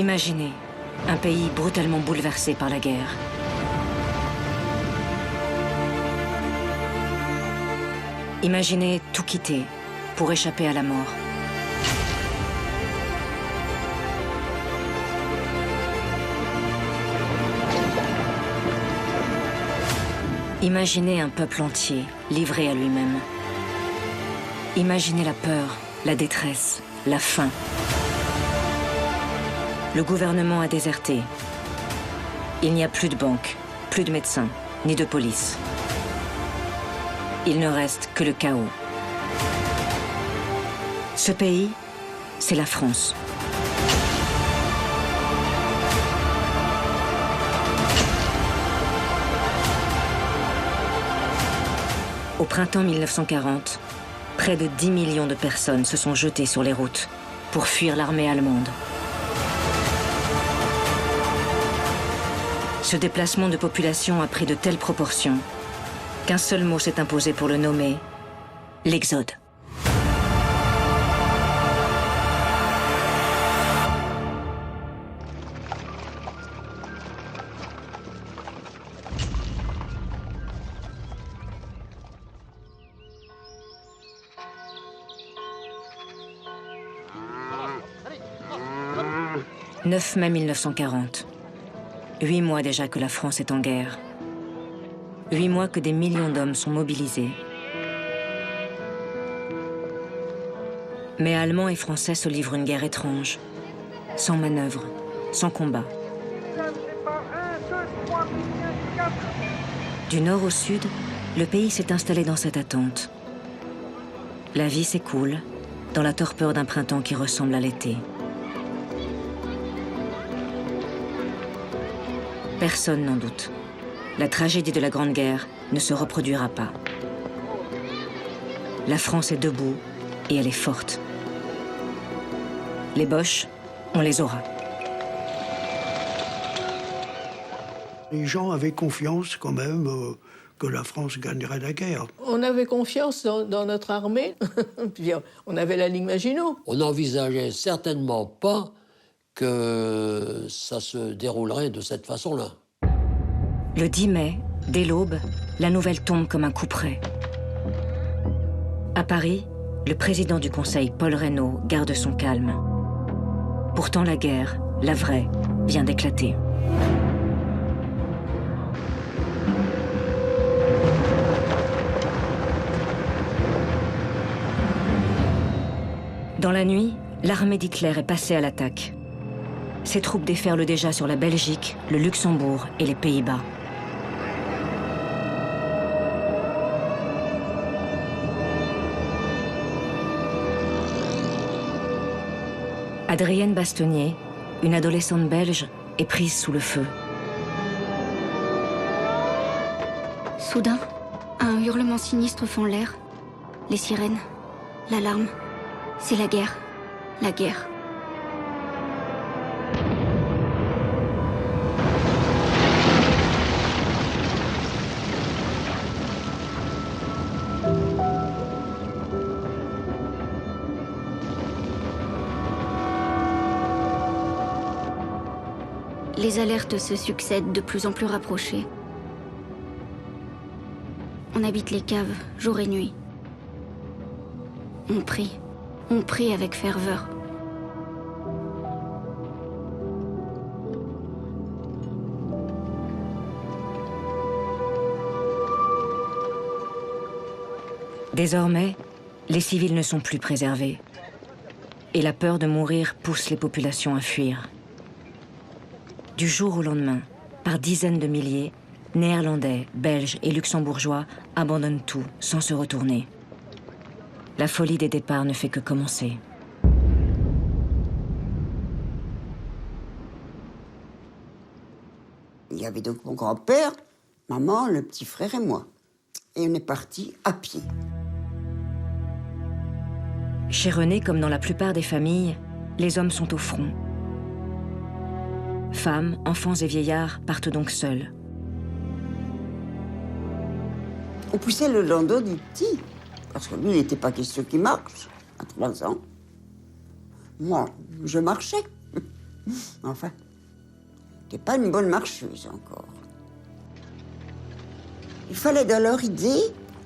Imaginez un pays brutalement bouleversé par la guerre. Imaginez tout quitter pour échapper à la mort. Imaginez un peuple entier livré à lui-même. Imaginez la peur, la détresse, la faim. Le gouvernement a déserté. Il n'y a plus de banques, plus de médecins, ni de police. Il ne reste que le chaos. Ce pays, c'est la France. Au printemps 1940, près de 10 millions de personnes se sont jetées sur les routes pour fuir l'armée allemande. Ce déplacement de population a pris de telles proportions qu'un seul mot s'est imposé pour le nommer, l'exode. « 9 mai 1940. 8 mois déjà que la France est en guerre. 8 mois que des millions d'hommes sont mobilisés. Mais Allemands et Français se livrent une guerre étrange, sans manœuvre, sans combat. Du nord au sud, le pays s'est installé dans cette attente. La vie s'écoule dans la torpeur d'un printemps qui ressemble à l'été. Personne n'en doute. La tragédie de la Grande Guerre ne se reproduira pas. La France est debout et elle est forte. Les Boches, on les aura. Les gens avaient confiance quand même que la France gagnerait la guerre. On avait confiance dans notre armée, puis on avait la ligne Maginot. On n'envisageait certainement pas que ça se déroulerait de cette façon-là. Le 10 mai, dès l'aube, la nouvelle tombe comme un coup près. À Paris, le président du Conseil, Paul Reynaud, garde son calme. Pourtant, la guerre, la vraie, vient d'éclater. Dans la nuit, l'armée d'Hitler est passée à l'attaque. Ses troupes déferlent déjà sur la Belgique, le Luxembourg et les Pays-Bas. Adrienne Bastonnier, une adolescente belge, est prise sous le feu. Soudain, un hurlement sinistre fend l'air. Les sirènes, l'alarme. C'est la guerre. La guerre. Les alertes se succèdent de plus en plus rapprochées. On habite les caves, jour et nuit. On prie avec ferveur. Désormais, les civils ne sont plus préservés. Et la peur de mourir pousse les populations à fuir. Du jour au lendemain, par dizaines de milliers, Néerlandais, Belges et Luxembourgeois abandonnent tout sans se retourner. La folie des départs ne fait que commencer. Il y avait donc mon grand-père, maman, le petit frère et moi. Et on est partis à pied. Chez René, comme dans la plupart des familles, les hommes sont au front. Femmes, enfants et vieillards partent donc seuls. On poussait le landau du petit, parce que lui, il n'était pas question qu'il marche, à 3 ans. Moi, je marchais. Enfin, t'es pas une bonne marcheuse encore. Il fallait dans leur idée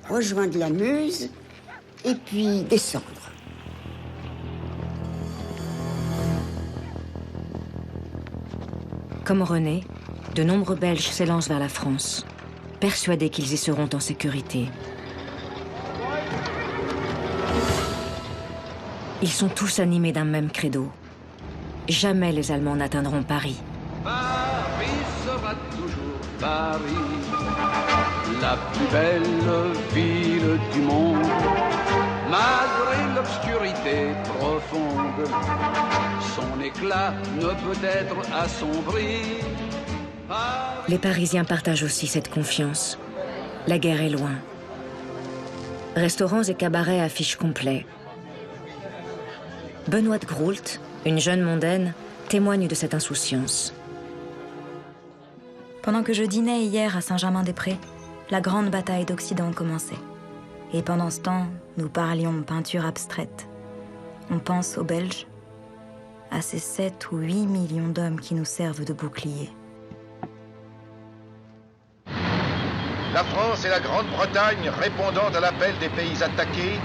rejoindre la Meuse et puis descendre. Comme René, de nombreux Belges s'élancent vers la France, persuadés qu'ils y seront en sécurité. Ils sont tous animés d'un même credo. Jamais les Allemands n'atteindront Paris. Paris sera toujours Paris, la plus belle ville du monde. Malgré l'obscurité profonde, son éclat ne peut être assombri. Les Parisiens partagent aussi cette confiance. La guerre est loin. Restaurants et cabarets affichent complet. Benoît de Groult, une jeune mondaine, témoigne de cette insouciance. Pendant que je dînais hier à Saint-Germain-des-Prés, la grande bataille d'Occident commençait. Et pendant ce temps, nous parlions peinture abstraite. On pense aux Belges, à ces 7 ou 8 millions d'hommes qui nous servent de boucliers. La France et la Grande-Bretagne, répondant à l'appel des pays attaqués,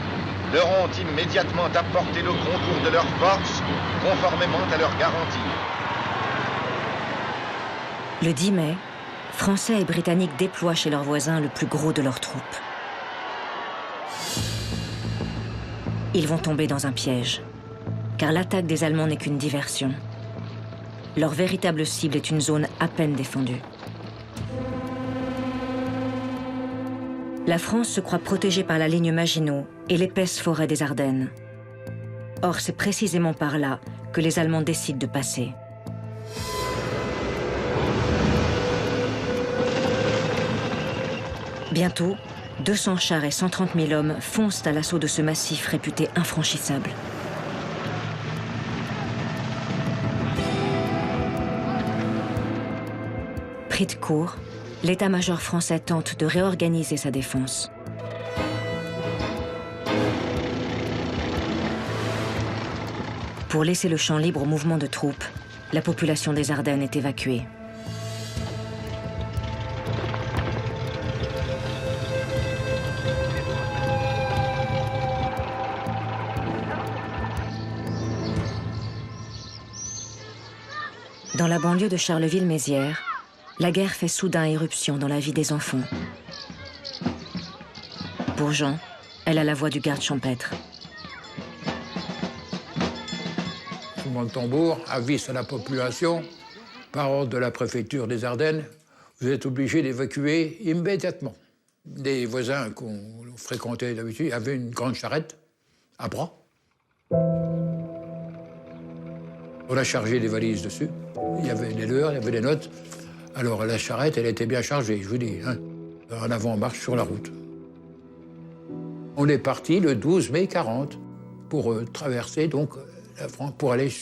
leur ont immédiatement apporté le concours de leurs forces, conformément à leurs garanties. Le 10 mai, Français et Britanniques déploient chez leurs voisins le plus gros de leurs troupes. Ils vont tomber dans un piège, car l'attaque des Allemands n'est qu'une diversion. Leur véritable cible est une zone à peine défendue. La France se croit protégée par la ligne Maginot et l'épaisse forêt des Ardennes. Or, c'est précisément par là que les Allemands décident de passer. Bientôt, 200 chars et 130 000 hommes foncent à l'assaut de ce massif réputé infranchissable. Pris de court, l'état-major français tente de réorganiser sa défense. Pour laisser le champ libre au mouvement de troupes, la population des Ardennes est évacuée. Dans la banlieue de Charleville-Mézières, la guerre fait soudain éruption dans la vie des enfants. Pour Jean, elle a la voix du garde champêtre. Le tambour avise à la population, par ordre de la préfecture des Ardennes, vous êtes obligés d'évacuer immédiatement. Des voisins qu'on fréquentait d'habitude avaient une grande charrette à bras. On a chargé les valises dessus. Il y avait des leurs, il y avait des notes. Alors la charrette, elle était bien chargée, je vous dis. Hein. En avant-marche sur la route. On est parti le 12 mai 40 pour traverser donc la France, pour aller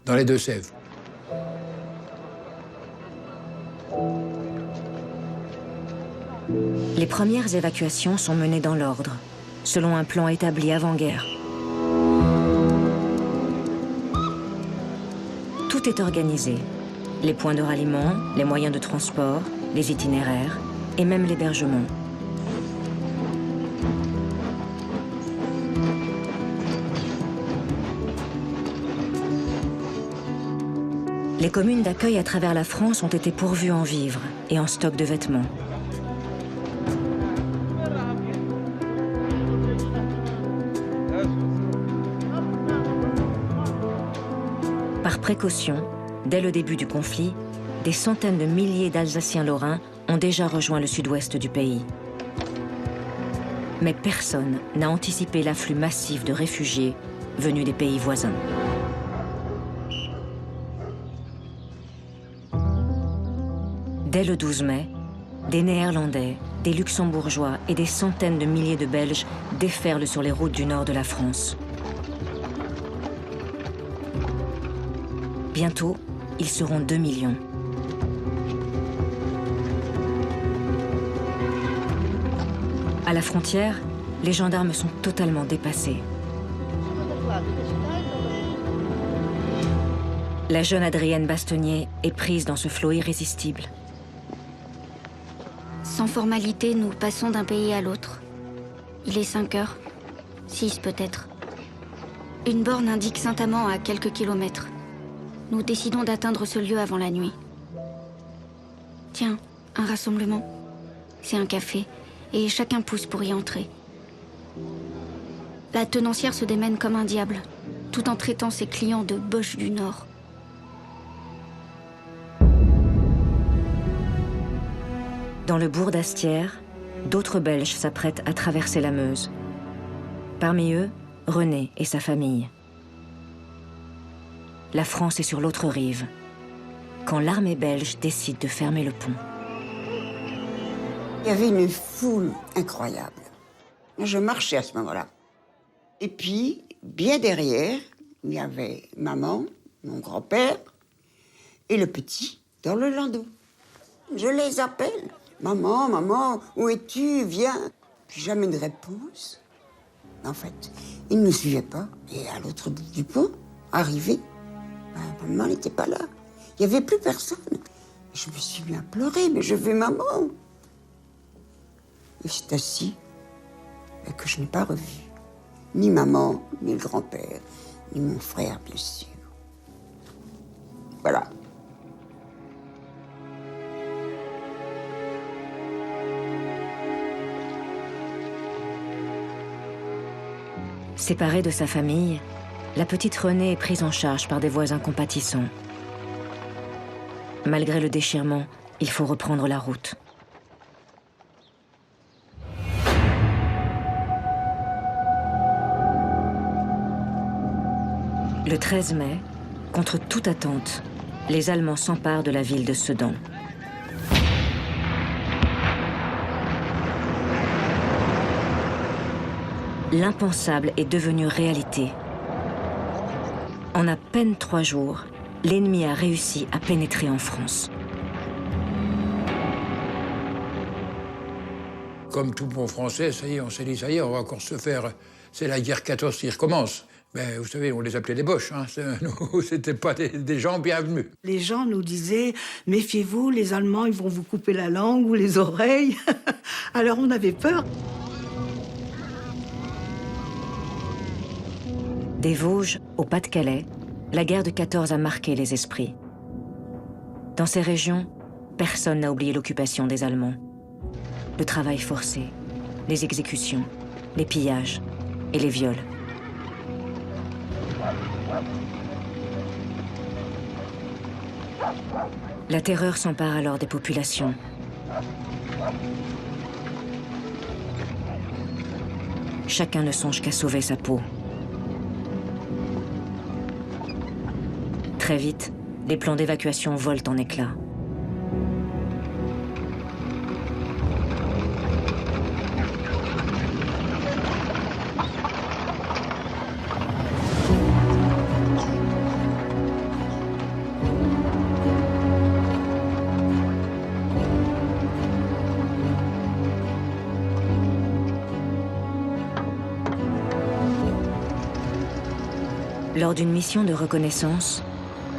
dans les Deux-Sèvres. Les premières évacuations sont menées dans l'ordre, selon un plan établi avant-guerre. Tout est organisé. Les points de ralliement, les moyens de transport, les itinéraires et même l'hébergement. Les communes d'accueil à travers la France ont été pourvues en vivres et en stock de vêtements. Par précaution, dès le début du conflit, des centaines de milliers d'Alsaciens-Lorrains ont déjà rejoint le sud-ouest du pays. Mais personne n'a anticipé l'afflux massif de réfugiés venus des pays voisins. Dès le 12 mai, des Néerlandais, des Luxembourgeois et des centaines de milliers de Belges déferlent sur les routes du nord de la France. Bientôt, ils seront 2 millions. À la frontière, les gendarmes sont totalement dépassés. La jeune Adrienne Bastonnier est prise dans ce flot irrésistible. Sans formalité, nous passons d'un pays à l'autre. Il est 5 heures, 6 peut-être. Une borne indique Saint-Amand à quelques kilomètres. Nous décidons d'atteindre ce lieu avant la nuit. Tiens, un rassemblement. C'est un café, et chacun pousse pour y entrer. La tenancière se démène comme un diable, tout en traitant ses clients de boches du Nord. Dans le bourg d'Astières, d'autres Belges s'apprêtent à traverser la Meuse. Parmi eux, René et sa famille. La France est sur l'autre rive, quand l'armée belge décide de fermer le pont. Il y avait une foule incroyable. Je marchais à ce moment-là. Et puis, bien derrière, il y avait maman, mon grand-père et le petit dans le landau. Je les appelle. Maman, maman, où es-tu? Viens. Puis jamais de réponse. En fait, ils ne nous suivaient pas. Et à l'autre bout du pont, arrivé, maman n'était pas là. Il n'y avait plus personne. Je me suis mis à pleurer, mais je veux maman. Et c'est assis et que je n'ai pas revu. Ni maman, ni le grand-père, ni mon frère, bien sûr. Voilà. Séparée de sa famille, la petite Renée est prise en charge par des voisins compatissants. Malgré le déchirement, il faut reprendre la route. Le 13 mai, contre toute attente, les Allemands s'emparent de la ville de Sedan. L'impensable est devenu réalité. En à peine 3 jours, l'ennemi a réussi à pénétrer en France. Comme tout bon français, ça y est, on s'est dit, ça y est, on va encore se faire... C'est la guerre 14 qui recommence. Mais vous savez, on les appelait des boches. Hein. Nous, c'était pas des gens bienvenus. Les gens nous disaient, méfiez-vous, les Allemands, ils vont vous couper la langue ou les oreilles. Alors on avait peur. Des Vosges au Pas-de-Calais, la guerre de 14 a marqué les esprits. Dans ces régions, personne n'a oublié l'occupation des Allemands. Le travail forcé, les exécutions, les pillages et les viols. La terreur s'empare alors des populations. Chacun ne songe qu'à sauver sa peau. Très vite, les plans d'évacuation volent en éclats. Lors d'une mission de reconnaissance,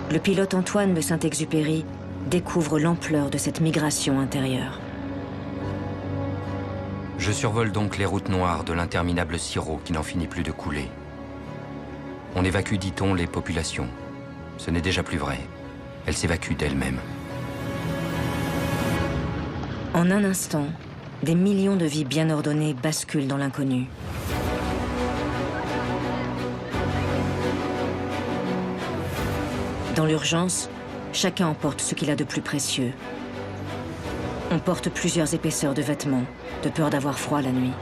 le pilote Antoine de Saint-Exupéry découvre l'ampleur de cette migration intérieure. Je survole donc les routes noires de l'interminable sirop qui n'en finit plus de couler. On évacue, dit-on, les populations. Ce n'est déjà plus vrai. Elles s'évacuent d'elles-mêmes. En un instant, des millions de vies bien ordonnées basculent dans l'inconnu. Dans l'urgence, chacun emporte ce qu'il a de plus précieux. On porte plusieurs épaisseurs de vêtements, de peur d'avoir froid la nuit.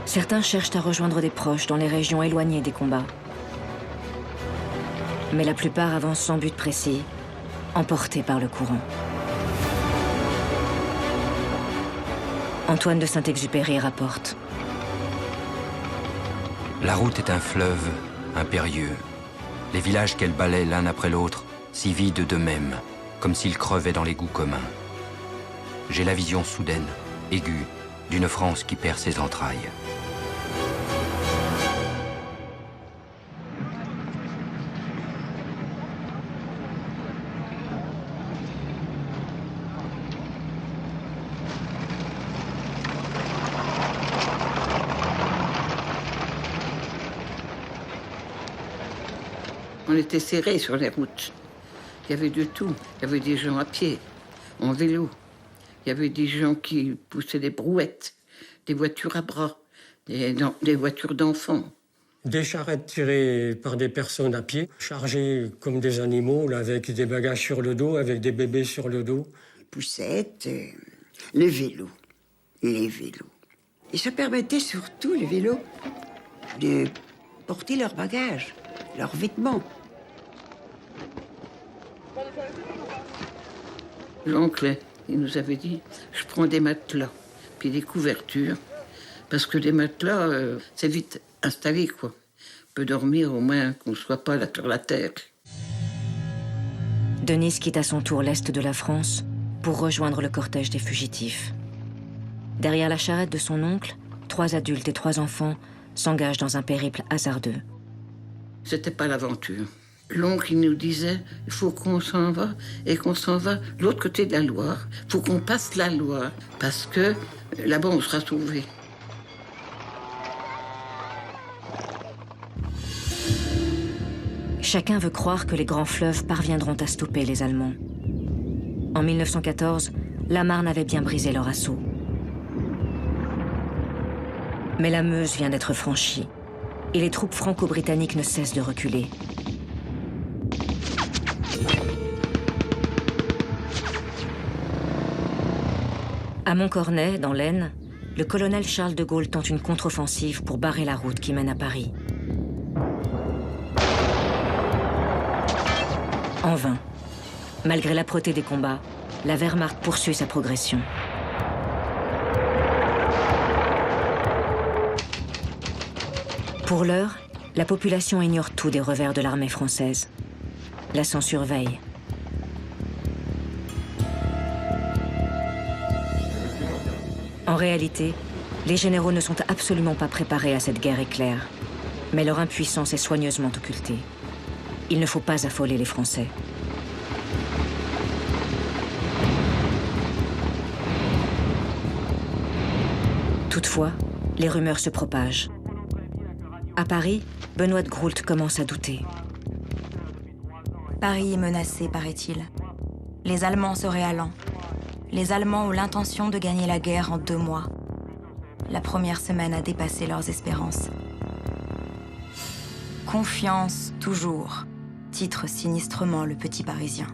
Certains cherchent à rejoindre des proches dans les régions éloignées des combats. Mais la plupart avancent sans but précis, emportés par le courant. Antoine de Saint-Exupéry rapporte. La route est un fleuve impérieux. Les villages qu'elle balaie l'un après l'autre s'y vident d'eux-mêmes, comme s'ils crevaient dans l'égout commun. J'ai la vision soudaine, aiguë, d'une France qui perd ses entrailles. On était serrés sur les routes. Il y avait de tout. Il y avait des gens à pied, en vélo. Il y avait des gens qui poussaient des brouettes, des voitures à bras, des voitures d'enfants. Des charrettes tirées par des personnes à pied, chargées comme des animaux, là, avec des bagages sur le dos, avec des bébés sur le dos. Les poussettes, les vélos. Et ça permettait surtout, les vélos, de porter leurs bagages, leurs vêtements. L'oncle, il nous avait dit, je prends des matelas, puis des couvertures, parce que les matelas, c'est vite installé, quoi. On peut dormir au moins qu'on ne soit pas là sur la terre. Denise quitte à son tour l'est de la France pour rejoindre le cortège des fugitifs. Derrière la charrette de son oncle, 3 adultes et 3 enfants s'engagent dans un périple hasardeux. C'était pas l'aventure. L'oncle, il nous disait, il faut qu'on s'en va, et qu'on s'en va de l'autre côté de la Loire. Il faut qu'on passe la Loire, parce que là-bas, on sera sauvés. Chacun veut croire que les grands fleuves parviendront à stopper les Allemands. En 1914, la Marne avait bien brisé leur assaut. Mais la Meuse vient d'être franchie, et les troupes franco-britanniques ne cessent de reculer. À Montcornet, dans l'Aisne, le colonel Charles de Gaulle tente une contre-offensive pour barrer la route qui mène à Paris. En vain. Malgré l'âpreté des combats, la Wehrmacht poursuit sa progression. Pour l'heure, la population ignore tout des revers de l'armée française. La censure veille. En réalité, les généraux ne sont absolument pas préparés à cette guerre éclair, mais leur impuissance est soigneusement occultée. Il ne faut pas affoler les Français. Toutefois, les rumeurs se propagent. À Paris, Benoît de Groult commence à douter. Paris est menacé, paraît-il. Les Allemands seraient allants. Les Allemands ont l'intention de gagner la guerre en 2 mois. La première semaine a dépassé leurs espérances. Confiance toujours, titre sinistrement le Petit Parisien.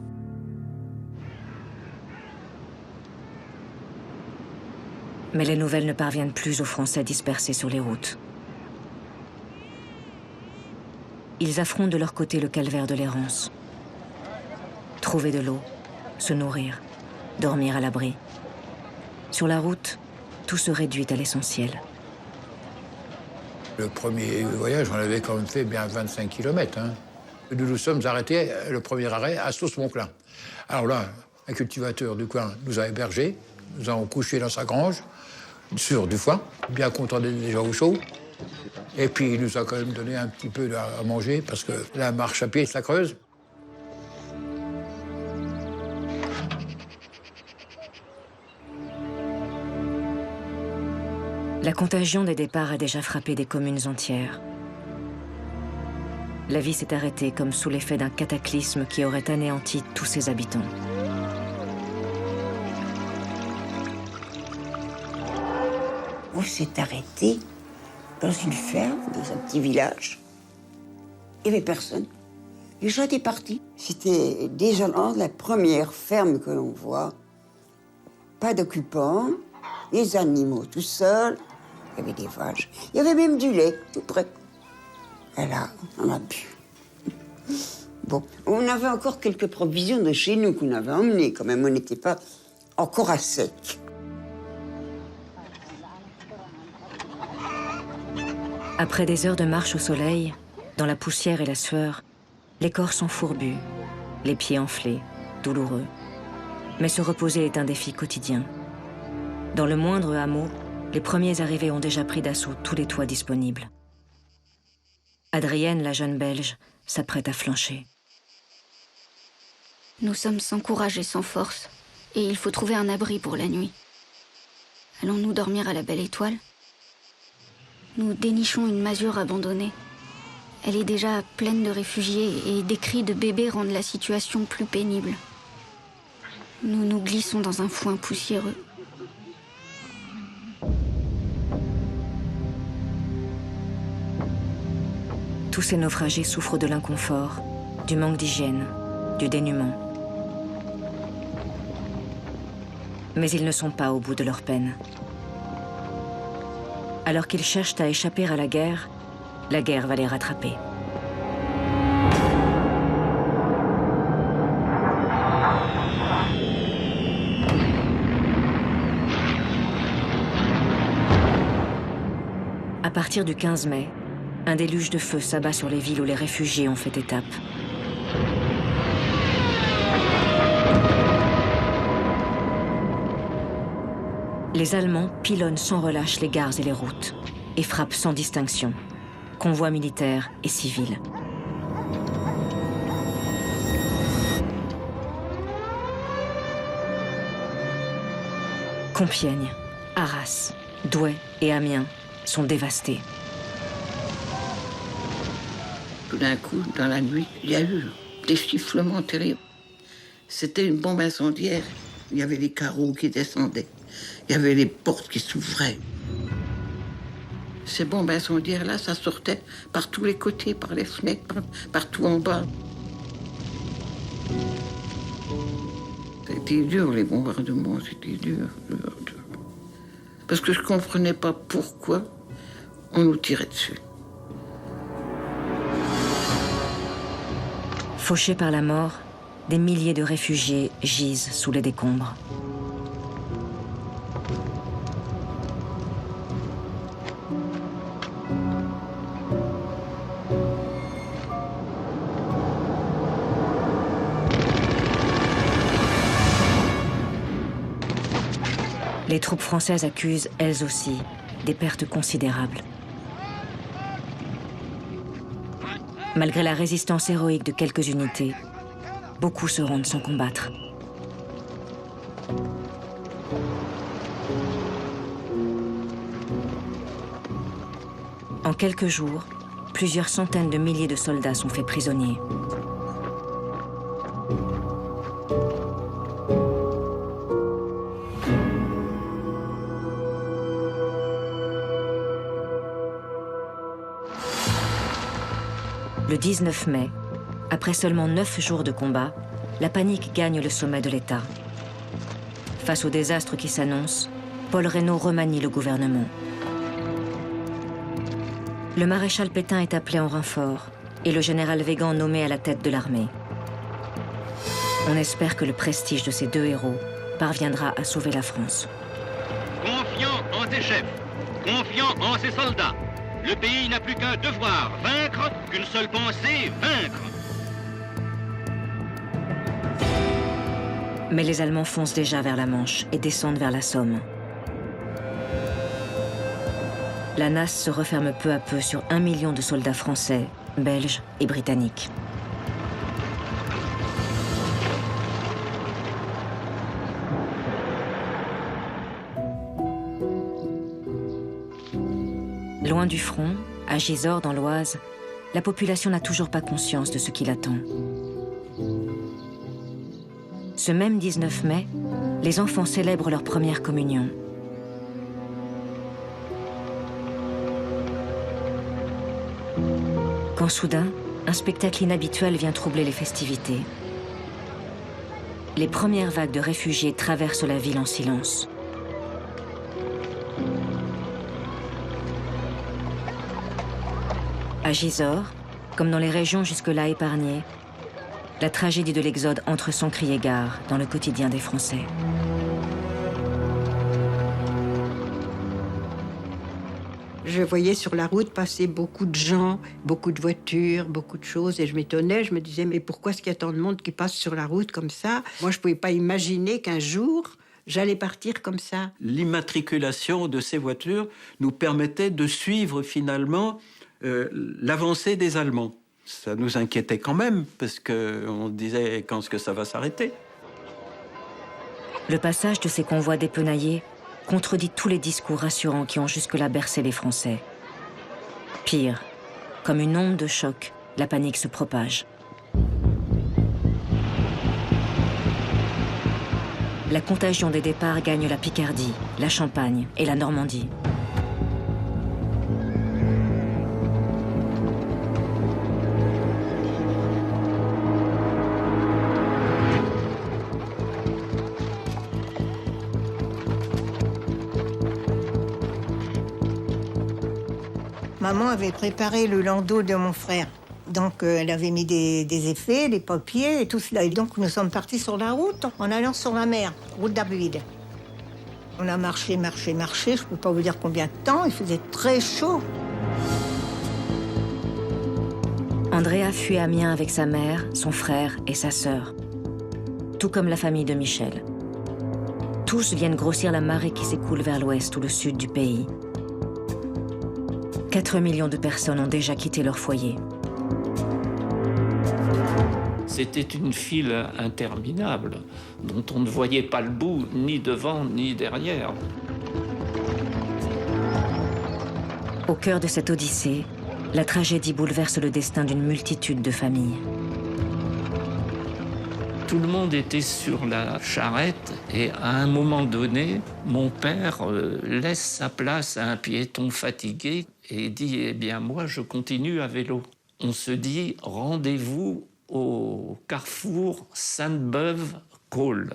Mais les nouvelles ne parviennent plus aux Français dispersés sur les routes. Ils affrontent de leur côté le calvaire de l'errance. Trouver de l'eau, se nourrir, dormir à l'abri. Sur la route, tout se réduit à l'essentiel. Le premier voyage, on avait quand même fait bien 25 km. Nous nous sommes arrêtés, le premier arrêt, à Sauce-Monclin. Alors là, un cultivateur du coin nous a hébergés, nous avons couché dans sa grange, sur du foin, bien content d'être déjà au chaud. Et puis il nous a quand même donné un petit peu à manger, parce que la marche à pied, ça creuse. La contagion des départs a déjà frappé des communes entières. La vie s'est arrêtée comme sous l'effet d'un cataclysme qui aurait anéanti tous ses habitants. On s'est arrêté dans une ferme, dans un petit village. Il n'y avait personne. Les gens étaient partis. C'était désolant, la première ferme que l'on voit. Pas d'occupants, les animaux tout seuls. Il y avait des vaches. Il y avait même du lait, tout près. Et là, on a bu. Bon, on avait encore quelques provisions de chez nous qu'on avait emmenées quand même. On n'était pas encore à sec. Après des heures de marche au soleil, dans la poussière et la sueur, les corps sont fourbus, les pieds enflés, douloureux. Mais se reposer est un défi quotidien. Dans le moindre hameau, les premiers arrivés ont déjà pris d'assaut tous les toits disponibles. Adrienne, la jeune Belge, s'apprête à flancher. Nous sommes sans courage et sans force, et il faut trouver un abri pour la nuit. Allons-nous dormir à la Belle Étoile ? Nous dénichons une masure abandonnée. Elle est déjà pleine de réfugiés et des cris de bébés rendent la situation plus pénible. Nous nous glissons dans un foin poussiéreux. Tous ces naufragés souffrent de l'inconfort, du manque d'hygiène, du dénuement. Mais ils ne sont pas au bout de leur peine. Alors qu'ils cherchent à échapper à la guerre va les rattraper. À partir du 15 mai, un déluge de feu s'abat sur les villes où les réfugiés ont fait étape. Les Allemands pilonnent sans relâche les gares et les routes et frappent sans distinction, convois militaires et civils. Compiègne, Arras, Douai et Amiens sont dévastés. Tout d'un coup, dans la nuit, il y a eu des sifflements terribles. C'était une bombe incendiaire. Il y avait les carreaux qui descendaient. Il y avait les portes qui s'ouvraient. Ces bombes incendiaires-là, ça sortait par tous les côtés, par les fenêtres, partout en bas. C'était dur, les bombardements, c'était dur. Parce que je ne comprenais pas pourquoi on nous tirait dessus. Fauchés par la mort, des milliers de réfugiés gisent sous les décombres. Les troupes françaises accusent, elles aussi, des pertes considérables. Malgré la résistance héroïque de quelques unités, beaucoup se rendent sans combattre. En quelques jours, plusieurs centaines de milliers de soldats sont faits prisonniers. Le 19 mai, après seulement 9 jours de combat, la panique gagne le sommet de l'État. Face au désastre qui s'annonce, Paul Reynaud remanie le gouvernement. Le maréchal Pétain est appelé en renfort et le général Weygand nommé à la tête de l'armée. On espère que le prestige de ces deux héros parviendra à sauver la France. Confiant en ses chefs, confiant en ses soldats, le pays n'a plus qu'un devoir, vaincre, qu'une seule pensée, vaincre. Mais les Allemands foncent déjà vers la Manche et descendent vers la Somme. La nasse se referme peu à peu sur 1 million de soldats français, belges et britanniques. Loin du front, à Gisors dans l'Oise, la population n'a toujours pas conscience de ce qui l'attend. Ce même 19 mai, les enfants célèbrent leur première communion. Quand soudain, un spectacle inhabituel vient troubler les festivités. Les premières vagues de réfugiés traversent la ville en silence. À Gisors, comme dans les régions jusque-là épargnées, la tragédie de l'exode entre sans crier gare dans le quotidien des Français. Je voyais sur la route passer beaucoup de gens, beaucoup de voitures, beaucoup de choses, et je m'étonnais, je me disais, mais pourquoi est-ce qu'il y a tant de monde qui passe sur la route comme ça? Moi, je ne pouvais pas imaginer qu'un jour, j'allais partir comme ça. L'immatriculation de ces voitures nous permettait de suivre finalement l'avancée des Allemands. Ça nous inquiétait quand même, parce qu'on disait quand est-ce que ça va s'arrêter. Le passage de ces convois dépenaillés contredit tous les discours rassurants qui ont jusque-là bercé les Français. Pire, Comme une onde de choc, la panique se propage. La contagion des départs gagne la Picardie, la Champagne et la Normandie. Maman avait préparé le landau de mon frère. Donc elle avait mis des effets, des papiers et tout cela. Et donc nous sommes partis sur la route en allant sur la mer, route d'Abbeville. On a marché, je ne peux pas vous dire combien de temps, il faisait très chaud. Andrea fuit Amiens avec sa mère, son frère et sa sœur. Tout comme la famille de Michel. Tous viennent grossir la marée qui s'écoule vers l'ouest ou le sud du pays. 4 millions de personnes ont déjà quitté leur foyer. C'était une file interminable, dont on ne voyait pas le bout, ni devant, ni derrière. Au cœur de cette odyssée, la tragédie bouleverse le destin d'une multitude de familles. Tout le monde était sur la charrette et à un moment donné, mon père laisse sa place à un piéton fatigué et dit « Eh bien, moi, je continue à vélo ». On se dit « Rendez-vous au carrefour Sainte-Beuve-Cole ».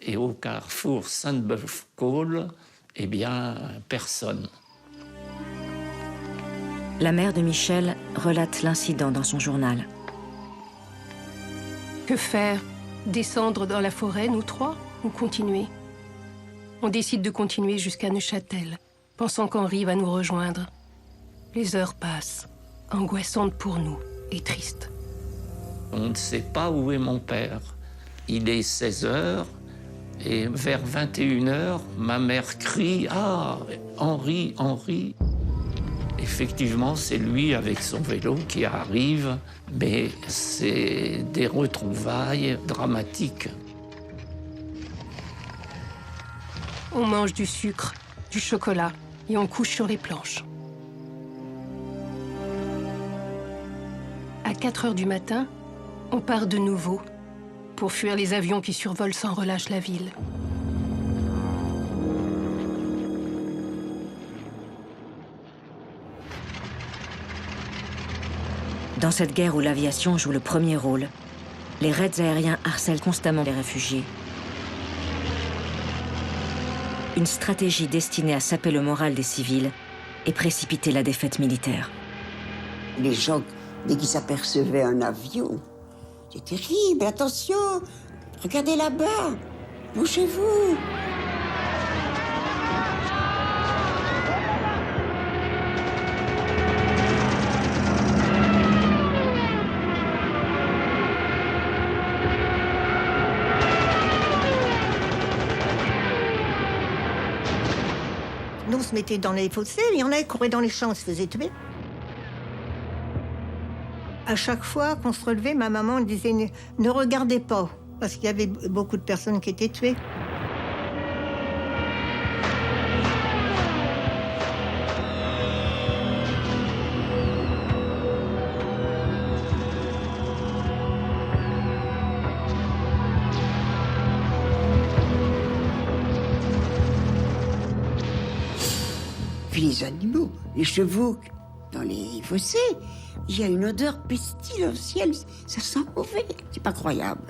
Et au carrefour Sainte-Beuve-Cole, eh bien, personne. La mère de Michel relate l'incident dans son journal. Que faire? Descendre dans la forêt, nous trois, ou continuer? On décide de continuer jusqu'à Neuchâtel, pensant qu'Henri va nous rejoindre. Les heures passent, angoissantes pour nous et tristes. On ne sait pas où est mon père. Il est 16 heures et vers 21 heures, ma mère crie « Ah, Henri, Henri !» Effectivement, c'est lui avec son vélo qui arrive, mais c'est des retrouvailles dramatiques. On mange du sucre, du chocolat et on couche sur les planches. À 4 heures du matin, on part de nouveau pour fuir les avions qui survolent sans relâche la ville. Dans cette guerre où l'aviation joue le premier rôle, les raids aériens harcèlent constamment les réfugiés. Une stratégie destinée à saper le moral des civils et précipiter la défaite militaire. Les gens, dès qu'ils s'apercevaient un avion, c'est terrible, attention, regardez là-bas, bougez-vous. Nous, on se mettait dans les fossés, il y en a qui couraient dans les champs, on se faisait tuer. À chaque fois qu'on se relevait, ma maman disait « Ne regardez pas », parce qu'il y avait beaucoup de personnes qui étaient tuées. Puis les animaux, les chevaux, dans les fossés, il y a une odeur pestilentielle, ça sent mauvais, c'est pas croyable.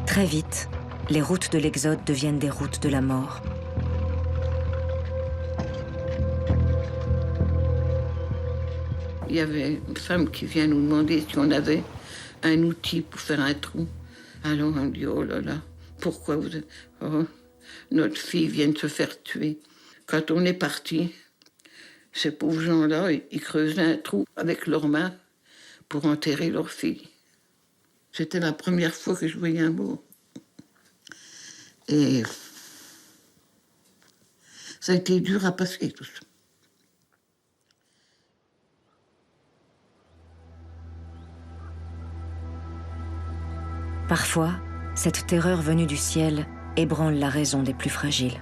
Très vite, les routes de l'Exode deviennent des routes de la mort. Il y avait une femme qui vient nous demander si on avait un outil pour faire un trou. Alors on dit, oh là là, pourquoi vous... Oh, notre fille vient de se faire tuer. Quand on est parti, ces pauvres gens-là, ils creusaient un trou avec leurs mains pour enterrer leur fille. C'était la première fois que je voyais un mot. Et ça a été dur à passer, tout ça. Parfois, cette terreur venue du ciel ébranle la raison des plus fragiles.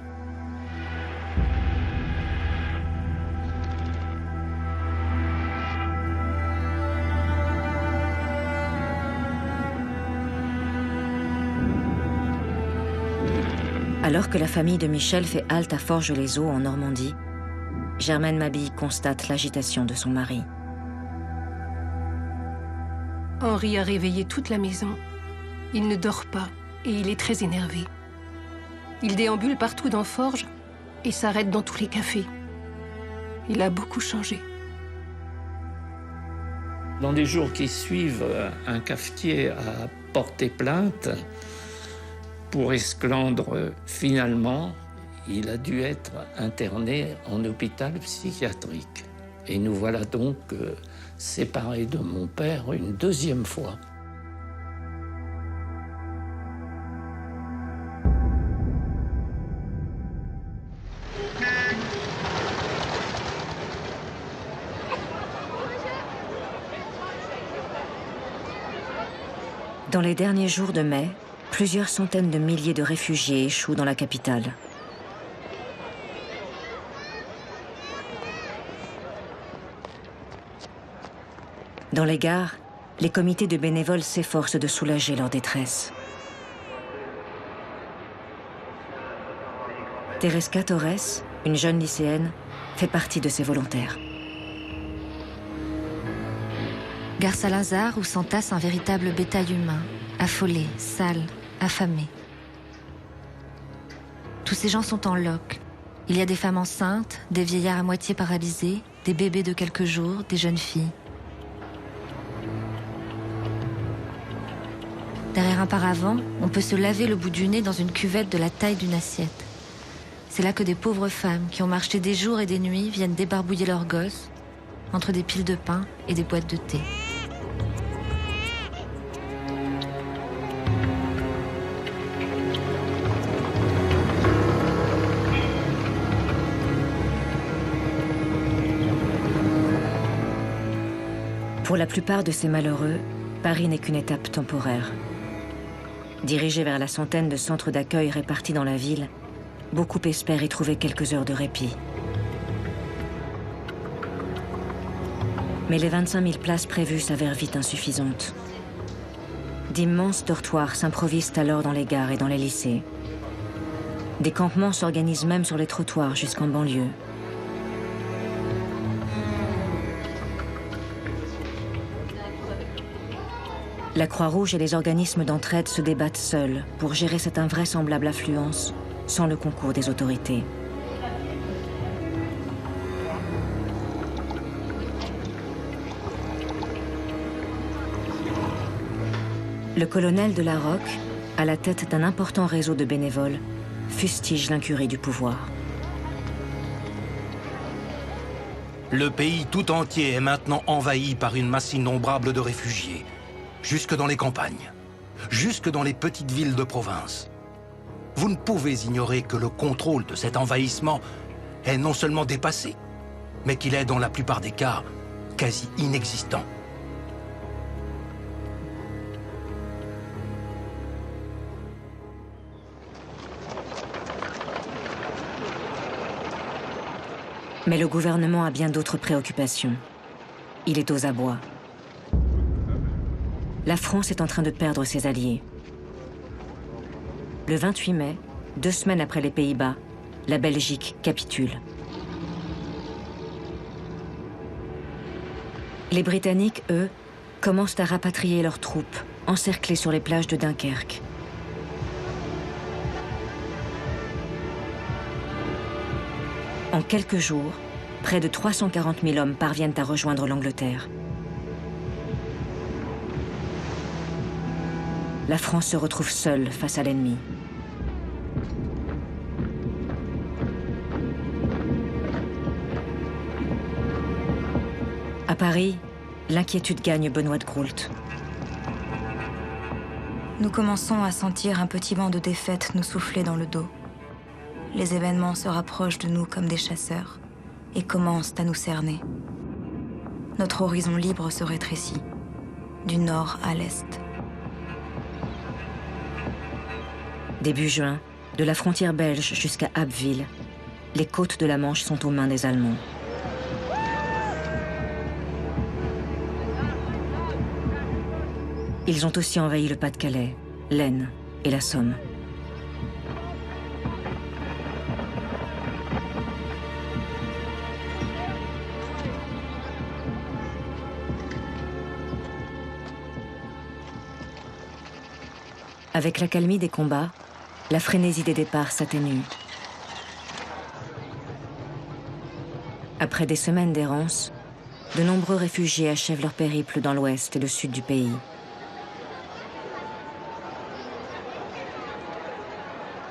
Alors que la famille de Michel fait halte à Forges-les-Eaux en Normandie, Germaine Mabille constate l'agitation de son mari. Henri a réveillé toute la maison. Il ne dort pas et il est très énervé. Il déambule partout dans Forges et s'arrête dans tous les cafés. Il a beaucoup changé. Dans les jours qui suivent, un cafetier a porté plainte pour esclandre. Finalement, il a dû être interné en hôpital psychiatrique. Et nous voilà donc séparés de mon père une deuxième fois. Dans les derniers jours de mai, plusieurs centaines de milliers de réfugiés échouent dans la capitale. Dans les gares, les comités de bénévoles s'efforcent de soulager leur détresse. Tereska Torres, une jeune lycéenne, fait partie de ces volontaires. Gare Saint-Lazare où s'entasse un véritable bétail humain, affolé, sale, affamé. Tous ces gens sont en loques. Il y a des femmes enceintes, des vieillards à moitié paralysés, des bébés de quelques jours, des jeunes filles. Derrière un paravent, on peut se laver le bout du nez dans une cuvette de la taille d'une assiette. C'est là que des pauvres femmes qui ont marché des jours et des nuits viennent débarbouiller leurs gosses entre des piles de pain et des boîtes de thé. Pour la plupart de ces malheureux, Paris n'est qu'une étape temporaire. Dirigés vers la centaine de centres d'accueil répartis dans la ville, beaucoup espèrent y trouver quelques heures de répit. Mais les 25 000 places prévues s'avèrent vite insuffisantes. D'immenses dortoirs s'improvisent alors dans les gares et dans les lycées. Des campements s'organisent même sur les trottoirs jusqu'en banlieue. La Croix-Rouge et les organismes d'entraide se débattent seuls pour gérer cette invraisemblable affluence sans le concours des autorités. Le colonel de La Roque, à la tête d'un important réseau de bénévoles, fustige l'incurie du pouvoir. Le pays tout entier est maintenant envahi par une masse innombrable de réfugiés. Jusque dans les campagnes, jusque dans les petites villes de province. Vous ne pouvez ignorer que le contrôle de cet envahissement est non seulement dépassé, mais qu'il est dans la plupart des cas quasi inexistant. Mais le gouvernement a bien d'autres préoccupations. Il est aux abois. La France est en train de perdre ses alliés. Le 28 mai, 2 semaines après les Pays-Bas, la Belgique capitule. Les Britanniques, eux, commencent à rapatrier leurs troupes, encerclées sur les plages de Dunkerque. En quelques jours, près de 340 000 hommes parviennent à rejoindre l'Angleterre. La France se retrouve seule face à l'ennemi. À Paris, l'inquiétude gagne Benoît de Groult. Nous commençons à sentir un petit vent de défaite nous souffler dans le dos. Les événements se rapprochent de nous comme des chasseurs et commencent à nous cerner. Notre horizon libre se rétrécit, du nord à l'est. Début juin, de la frontière belge jusqu'à Abbeville, les côtes de la Manche sont aux mains des Allemands. Ils ont aussi envahi le Pas-de-Calais, l'Aisne et la Somme. Avec l'accalmie des combats, la frénésie des départs s'atténue. Après des semaines d'errance, de nombreux réfugiés achèvent leur périple dans l'ouest et le sud du pays.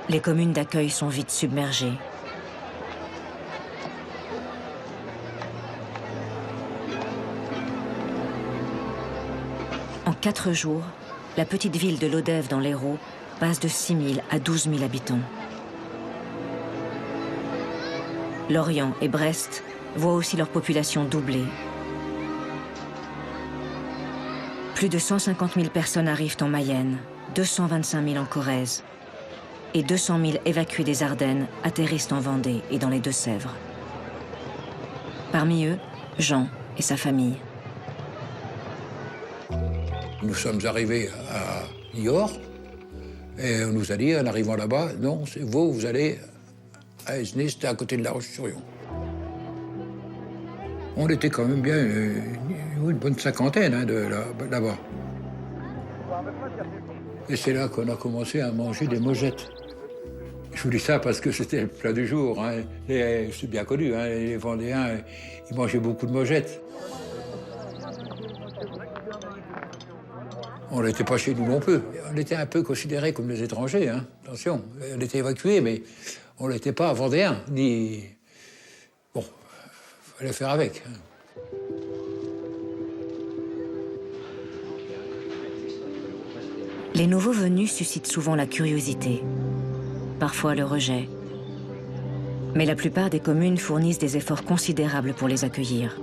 Les communes d'accueil sont vite submergées. En 4 jours, la petite ville de Lodève dans l'Hérault passe de 6 000 à 12 000 habitants. Lorient et Brest voient aussi leur population doubler. Plus de 150 000 personnes arrivent en Mayenne, 225 000 en Corrèze, et 200 000 évacués des Ardennes atterrissent en Vendée et dans les Deux-Sèvres. Parmi eux, Jean et sa famille. Nous sommes arrivés à Niort et on nous a dit, en arrivant là-bas, non, c'est vous allez à Esnay, c'était à côté de La Roche-sur-Yon. On était quand même bien une bonne cinquantaine là-bas. Et c'est là qu'on a commencé à manger des mogettes. Je vous dis ça parce que c'était le plat du jour. Hein. C'est bien connu, hein. Les Vendéens, ils mangeaient beaucoup de mogettes. On n'était pas chez nous non plus. On était un peu considérés comme des étrangers, hein. Attention. On était évacués, mais on n'était pas Vendéens, ni... Bon, il fallait faire avec. Hein. Les nouveaux venus suscitent souvent la curiosité, parfois le rejet. Mais la plupart des communes fournissent des efforts considérables pour les accueillir.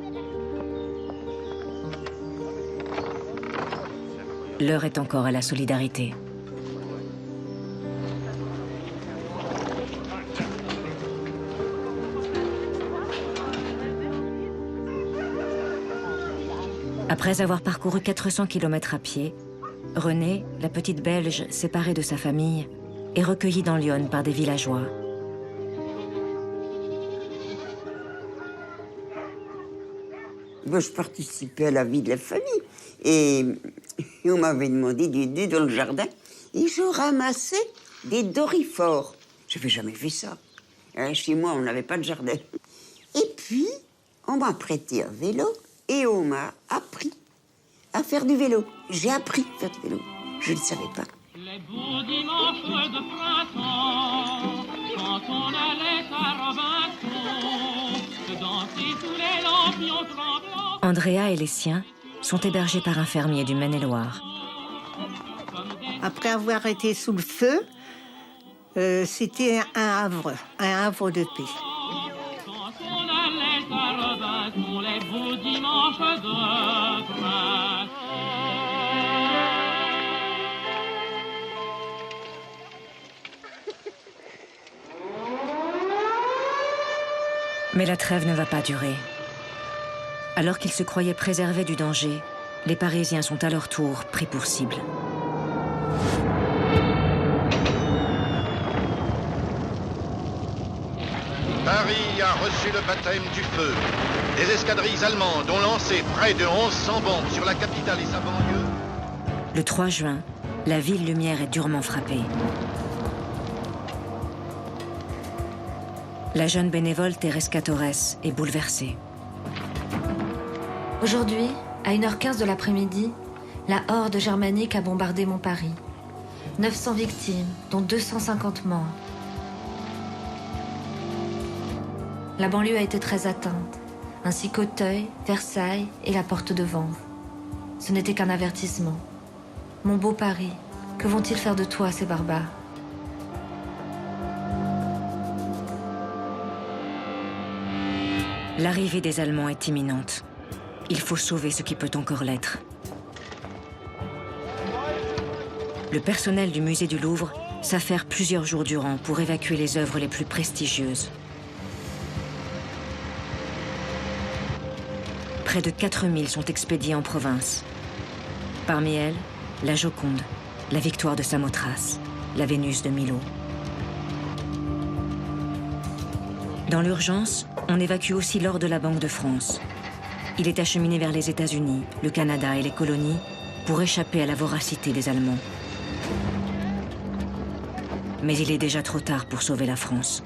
L'heure est encore à la solidarité. Après avoir parcouru 400 km à pied, Renée, la petite Belge séparée de sa famille, est recueillie dans l'Yonne par des villageois. Moi, je participais à la vie de la famille. Et on m'avait demandé d'aider dans le jardin. Et je ramassais des dorifores. Je n'avais jamais fait ça. Chez moi, on n'avait pas de jardin. Et puis, on m'a prêté un vélo et on m'a appris à faire du vélo. J'ai appris à faire du vélo. Je ne le savais pas. Les beaux dimanches de printemps, quand on allait à Robinson, danser sous les lampions tremblants. Andrea et les siens sont hébergés par un fermier du Maine-et-Loire. Après avoir été sous le feu, c'était un havre de paix. Quand on allait à Robinson, les beaux dimanches de printemps. Mais la trêve ne va pas durer. Alors qu'ils se croyaient préservés du danger, les Parisiens sont à leur tour pris pour cible. Paris a reçu le baptême du feu. Des escadrilles allemandes ont lancé près de 1100 bombes sur la capitale et sa banlieue. Le 3 juin, la ville lumière est durement frappée. La jeune bénévole Teresa Torres est bouleversée. Aujourd'hui, à 1h15 de l'après-midi, la horde germanique a bombardé mon Paris. 900 victimes, dont 250 morts. La banlieue a été très atteinte, ainsi qu'Auteuil, Versailles et la porte de Vanves. Ce n'était qu'un avertissement. Mon beau Paris, que vont-ils faire de toi, ces barbares ? L'arrivée des Allemands est imminente. Il faut sauver ce qui peut encore l'être. Le personnel du musée du Louvre s'affairent plusieurs jours durant pour évacuer les œuvres les plus prestigieuses. Près de 4000 sont expédiées en province. Parmi elles, la Joconde, la Victoire de Samothrace, la Vénus de Milo. Dans l'urgence, on évacue aussi l'or de la Banque de France. Il est acheminé vers les États-Unis, le Canada et les colonies pour échapper à la voracité des Allemands. Mais il est déjà trop tard pour sauver la France.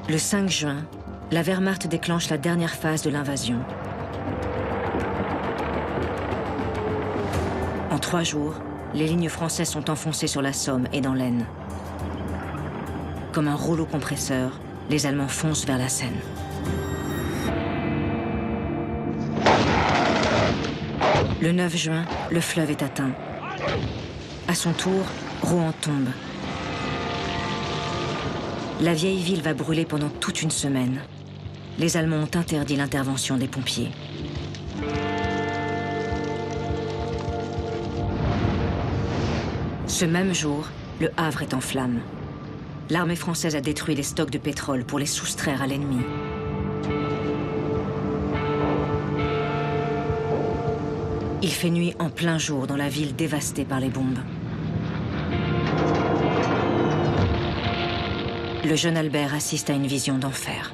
Le 5 juin, la Wehrmacht déclenche la dernière phase de l'invasion. En 3 jours, les lignes françaises sont enfoncées sur la Somme et dans l'Aisne. Comme un rouleau compresseur, les Allemands foncent vers la Seine. Le 9 juin, le fleuve est atteint. À son tour, Rouen tombe. La vieille ville va brûler pendant toute une semaine. Les Allemands ont interdit l'intervention des pompiers. Ce même jour, le Havre est en flammes. L'armée française a détruit les stocks de pétrole pour les soustraire à l'ennemi. Il fait nuit en plein jour dans la ville dévastée par les bombes. Le jeune Albert assiste à une vision d'enfer.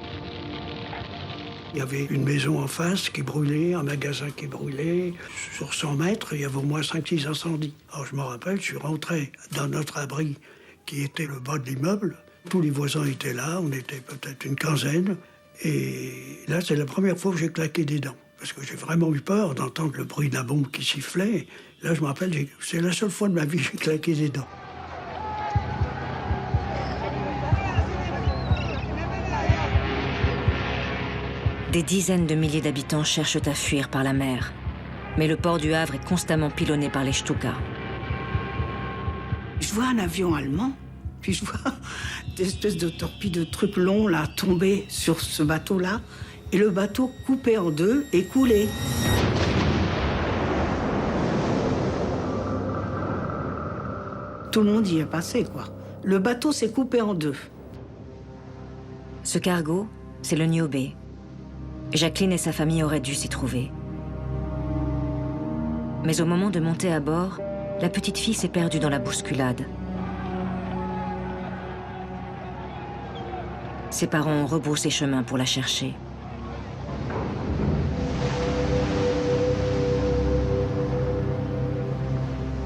Il y avait une maison en face qui brûlait, un magasin qui brûlait. Sur 100 mètres, il y avait au moins 5-6 incendies. Alors je me rappelle, je suis rentré dans notre abri qui était le bas de l'immeuble. Tous les voisins étaient là, on était peut-être une quinzaine. Et là, c'est la première fois que j'ai claqué des dents. Parce que j'ai vraiment eu peur d'entendre le bruit de la bombe qui sifflait. Là, je me rappelle, c'est la seule fois de ma vie que j'ai claqué des dents. Des dizaines de milliers d'habitants cherchent à fuir par la mer. Mais le port du Havre est constamment pilonné par les Stukas. Je vois un avion allemand, puis je vois des espèces de torpilles de trucs longs là, tomber sur ce bateau-là, et le bateau coupé en deux et coulé. Tout le monde y est passé, quoi. Le bateau s'est coupé en deux. Ce cargo, c'est le Niobé. Jacqueline et sa famille auraient dû s'y trouver. Mais au moment de monter à bord, la petite fille s'est perdue dans la bousculade. Ses parents ont rebroussé chemin pour la chercher.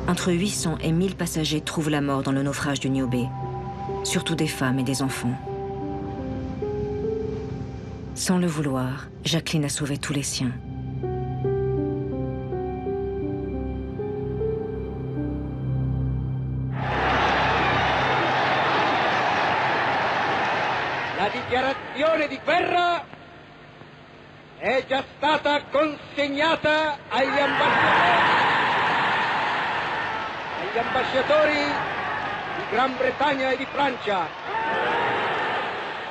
Entre 800 et 1000 passagers trouvent la mort dans le naufrage du Niobé, surtout des femmes et des enfants. Sans le vouloir, Jacqueline a sauvé tous les siens. La dichiarazione di guerra è già stata consegnata agli ambasciatori di Gran Bretagna e di Francia.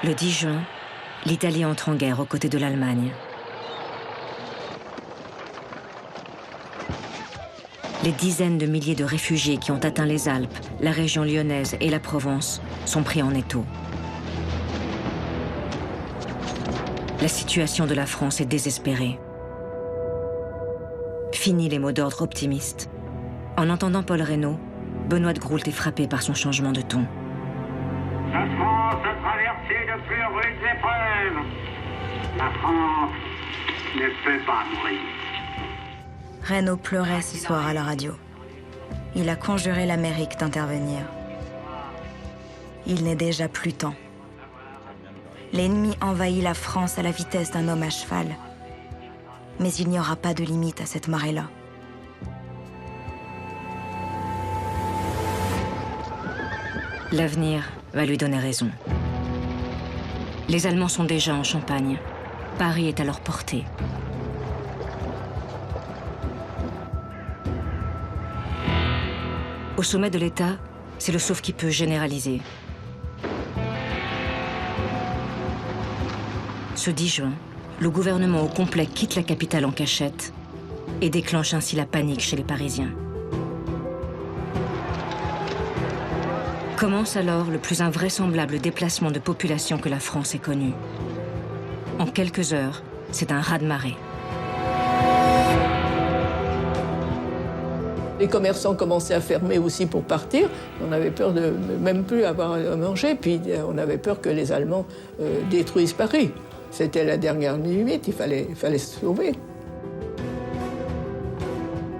Le 10 juin, l'Italie entre en guerre aux côtés de l'Allemagne. Les dizaines de milliers de réfugiés qui ont atteint les Alpes, la région lyonnaise et la Provence sont pris en étau. La situation de la France est désespérée. Fini les mots d'ordre optimistes. En entendant Paul Reynaud, Benoît de Groult est frappé par son changement de ton. La France a traversé de plus rudes épreuves. La France ne peut pas mourir. Reynaud pleurait ce soir à la radio. Il a conjuré l'Amérique d'intervenir. Il n'est déjà plus temps. L'ennemi envahit la France à la vitesse d'un homme à cheval. Mais il n'y aura pas de limite à cette marée-là. L'avenir va lui donner raison. Les Allemands sont déjà en Champagne. Paris est à leur portée. Au sommet de l'État, c'est le sauve-qui-peut généralisé. Ce 10 juin, le gouvernement au complet quitte la capitale en cachette et déclenche ainsi la panique chez les Parisiens. Commence alors le plus invraisemblable déplacement de population que la France ait connu. En quelques heures, c'est un raz-de-marée. Les commerçants commençaient à fermer aussi pour partir. On avait peur de même plus avoir à manger, puis on avait peur que les Allemands détruisent Paris. C'était la dernière limite, il fallait se sauver.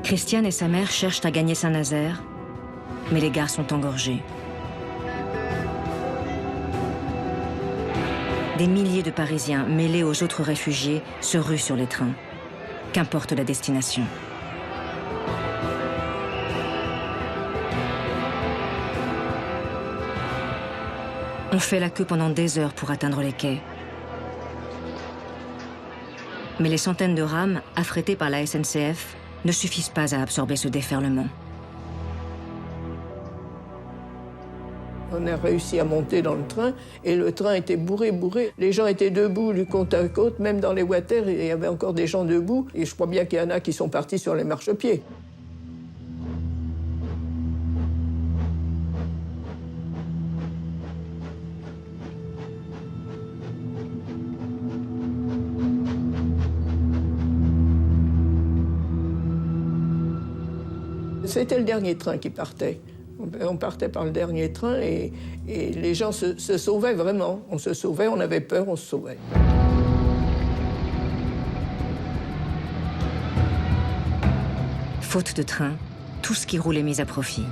Christiane et sa mère cherchent à gagner Saint-Nazaire, mais les gares sont engorgées. Des milliers de Parisiens mêlés aux autres réfugiés se ruent sur les trains. Qu'importe la destination. On fait la queue pendant des heures pour atteindre les quais. Mais les centaines de rames, affrétées par la SNCF, ne suffisent pas à absorber ce déferlement. On a réussi à monter dans le train et le train était bourré. Les gens étaient debout du côte à côte, même dans les water, il y avait encore des gens debout. Et je crois bien qu'il y en a qui sont partis sur les marchepieds. C'était le dernier train qui partait. On partait par le dernier train et les gens se sauvaient vraiment. On se sauvait, on avait peur, on se sauvait. Faute de train, tout ce qui roule est mis à profit.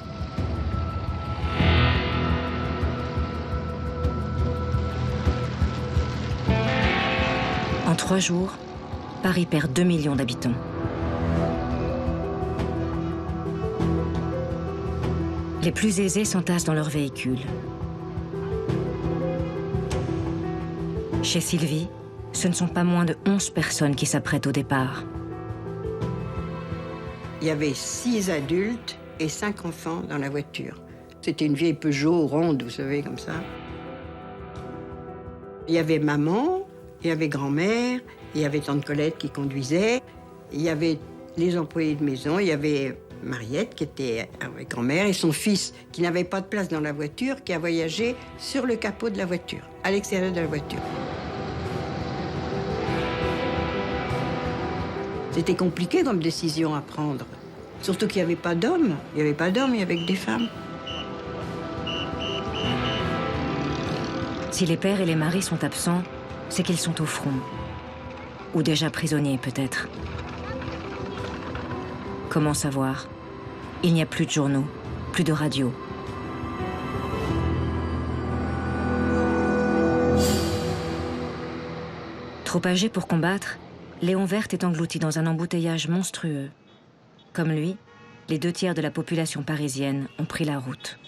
En 3 jours, Paris perd 2 millions d'habitants. Les plus aisés s'entassent dans leurs véhicules. Chez Sylvie, ce ne sont pas moins de 11 personnes qui s'apprêtent au départ. Il y avait 6 adultes et 5 enfants dans la voiture. C'était une vieille Peugeot ronde, vous savez, comme ça. Il y avait maman, il y avait grand-mère, il y avait tante Colette qui conduisait, il y avait les employés de maison, il y avait Mariette, qui était avec grand-mère, et son fils, qui n'avait pas de place dans la voiture, qui a voyagé sur le capot de la voiture, à l'extérieur de la voiture. C'était compliqué comme décision à prendre. Surtout qu'il n'y avait pas d'hommes. Il n'y avait pas d'hommes, il y avait que des femmes. Si les pères et les maris sont absents, c'est qu'ils sont au front. Ou déjà prisonniers, peut-être. Comment savoir? Il n'y a plus de journaux, plus de radio. Trop âgé pour combattre, Léon Verte est englouti dans un embouteillage monstrueux. Comme lui, les 2/3 de la population parisienne ont pris la route.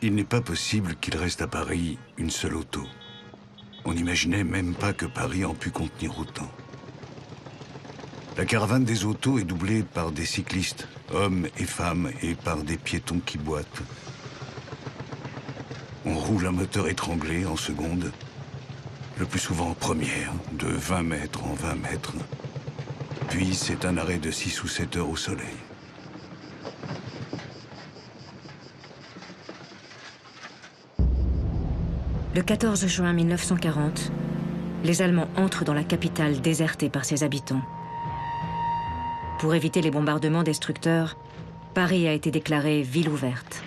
Il n'est pas possible qu'il reste à Paris une seule auto. On n'imaginait même pas que Paris en pût contenir autant. La caravane des autos est doublée par des cyclistes, hommes et femmes, et par des piétons qui boitent. On roule un moteur étranglé en seconde, le plus souvent en première, de 20 mètres en 20 mètres. Puis c'est un arrêt de 6 ou 7 heures au soleil. Le 14 juin 1940, les Allemands entrent dans la capitale désertée par ses habitants. Pour éviter les bombardements destructeurs, Paris a été déclarée ville ouverte.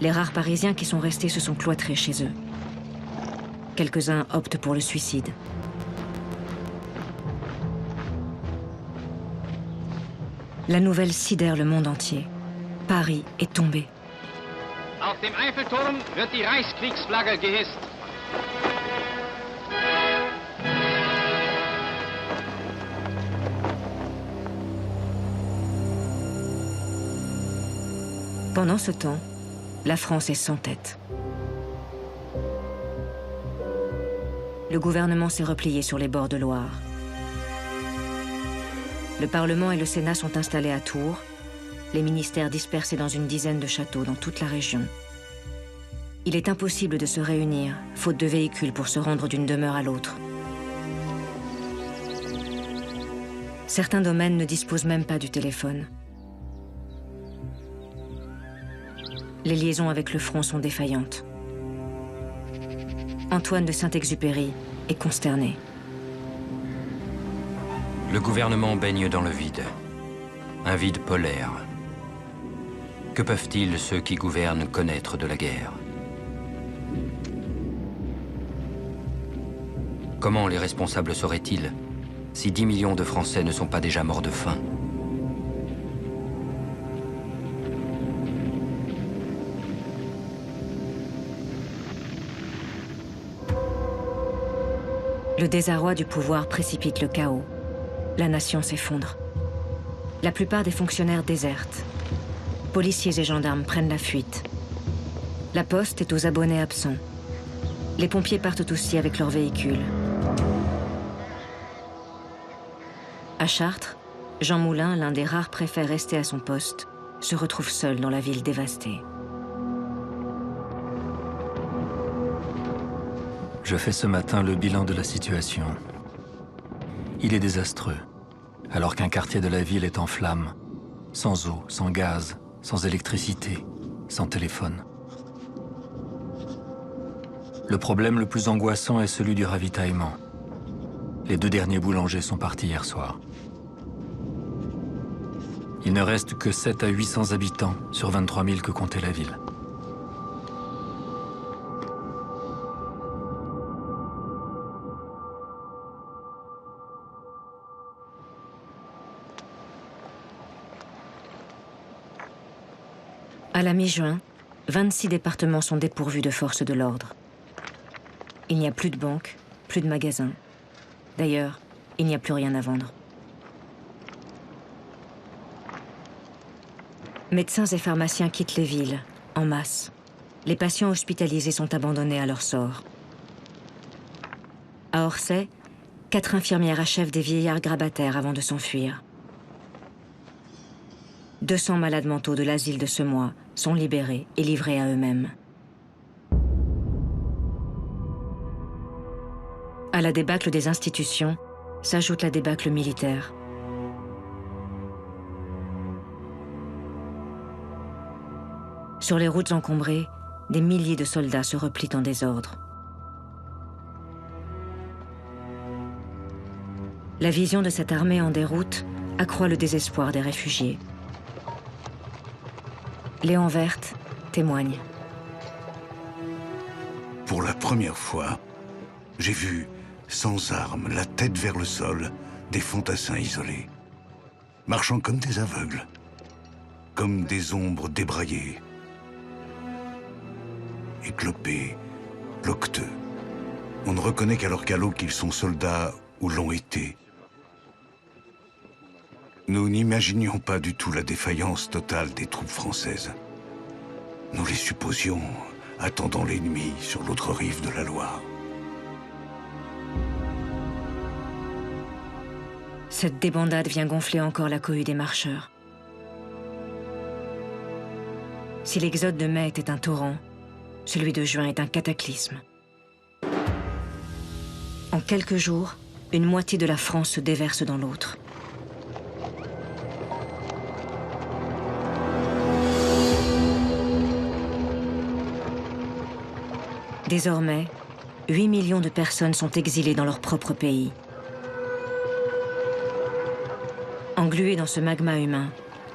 Les rares Parisiens qui sont restés se sont cloîtrés chez eux. Quelques-uns optent pour le suicide. La nouvelle sidère le monde entier. Paris est tombé. Auf dem Eiffelturm wird die Reichskriegsflagge gehisst. Pendant ce temps, la France est sans tête. Le gouvernement s'est replié sur les bords de Loire. Le Parlement et le Sénat sont installés à Tours, les ministères dispersés dans une dizaine de châteaux dans toute la région. Il est impossible de se réunir, faute de véhicules pour se rendre d'une demeure à l'autre. Certains domaines ne disposent même pas du téléphone. Les liaisons avec le front sont défaillantes. Antoine de Saint-Exupéry est consterné. Le gouvernement baigne dans le vide. Un vide polaire. Que peuvent-ils, ceux qui gouvernent, connaître de la guerre? Comment les responsables sauraient-ils si 10 millions de Français ne sont pas déjà morts de faim? Le désarroi du pouvoir précipite le chaos. La nation s'effondre. La plupart des fonctionnaires désertent. Policiers et gendarmes prennent la fuite. La poste est aux abonnés absents. Les pompiers partent aussi avec leurs véhicules. À Chartres, Jean Moulin, l'un des rares préfets restés à son poste, se retrouve seul dans la ville dévastée. Je fais ce matin le bilan de la situation. Il est désastreux, alors qu'un quartier de la ville est en flammes, sans eau, sans gaz, sans électricité, sans téléphone. Le problème le plus angoissant est celui du ravitaillement. Les 2 derniers boulangers sont partis hier soir. Il ne reste que 7 à 800 habitants sur 23 000 que comptait la ville. À la mi-juin, 26 départements sont dépourvus de forces de l'ordre. Il n'y a plus de banques, plus de magasins. D'ailleurs, il n'y a plus rien à vendre. Médecins et pharmaciens quittent les villes, en masse. Les patients hospitalisés sont abandonnés à leur sort. À Orsay, 4 infirmières achèvent des vieillards grabataires avant de s'enfuir. 200 malades mentaux de l'asile de ce mois sont libérés et livrés à eux-mêmes. À la débâcle des institutions s'ajoute la débâcle militaire. Sur les routes encombrées, des milliers de soldats se replient en désordre. La vision de cette armée en déroute accroît le désespoir des réfugiés. Léon Verte témoigne. Pour la première fois, j'ai vu, sans armes, la tête vers le sol, des fantassins isolés, marchant comme des aveugles, comme des ombres débraillées, éclopés, loqueteux. On ne reconnaît qu'à leur calot qu'ils sont soldats ou l'ont été. Nous n'imaginions pas du tout la défaillance totale des troupes françaises. Nous les supposions attendant l'ennemi sur l'autre rive de la Loire. Cette débandade vient gonfler encore la cohue des marcheurs. Si l'exode de mai était un torrent, celui de juin est un cataclysme. En quelques jours, une moitié de la France se déverse dans l'autre. Désormais, 8 millions de personnes sont exilées dans leur propre pays. Englué dans ce magma humain,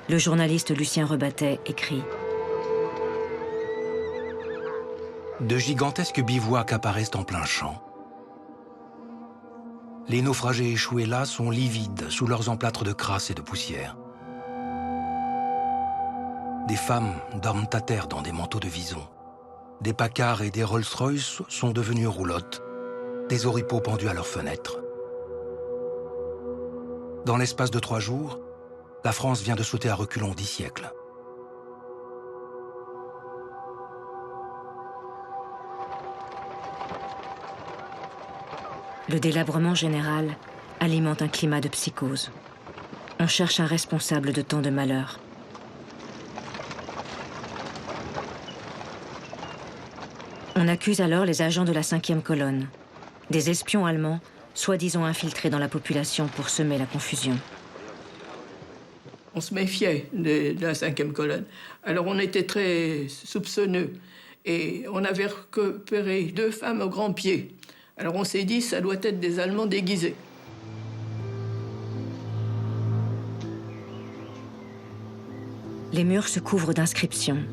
le journaliste Lucien Rebattet écrit « De gigantesques bivouacs apparaissent en plein champ. Les naufragés échoués là sont livides sous leurs emplâtres de crasse et de poussière. Des femmes dorment à terre dans des manteaux de vison. Des Packard et des Rolls-Royce sont devenus roulottes, des oripeaux pendus à leurs fenêtres. Dans l'espace de 3 jours, la France vient de sauter à reculons 10 siècles. Le délabrement général alimente un climat de psychose. On cherche un responsable de tant de malheur. On accuse alors les agents de la 5e colonne, des espions allemands soi-disant infiltrés dans la population pour semer la confusion. On se méfiait de la 5e colonne. Alors on était très soupçonneux. Et on avait repéré 2 femmes au grand pied. Alors on s'est dit, ça doit être des Allemands déguisés. Les murs se couvrent d'inscriptions.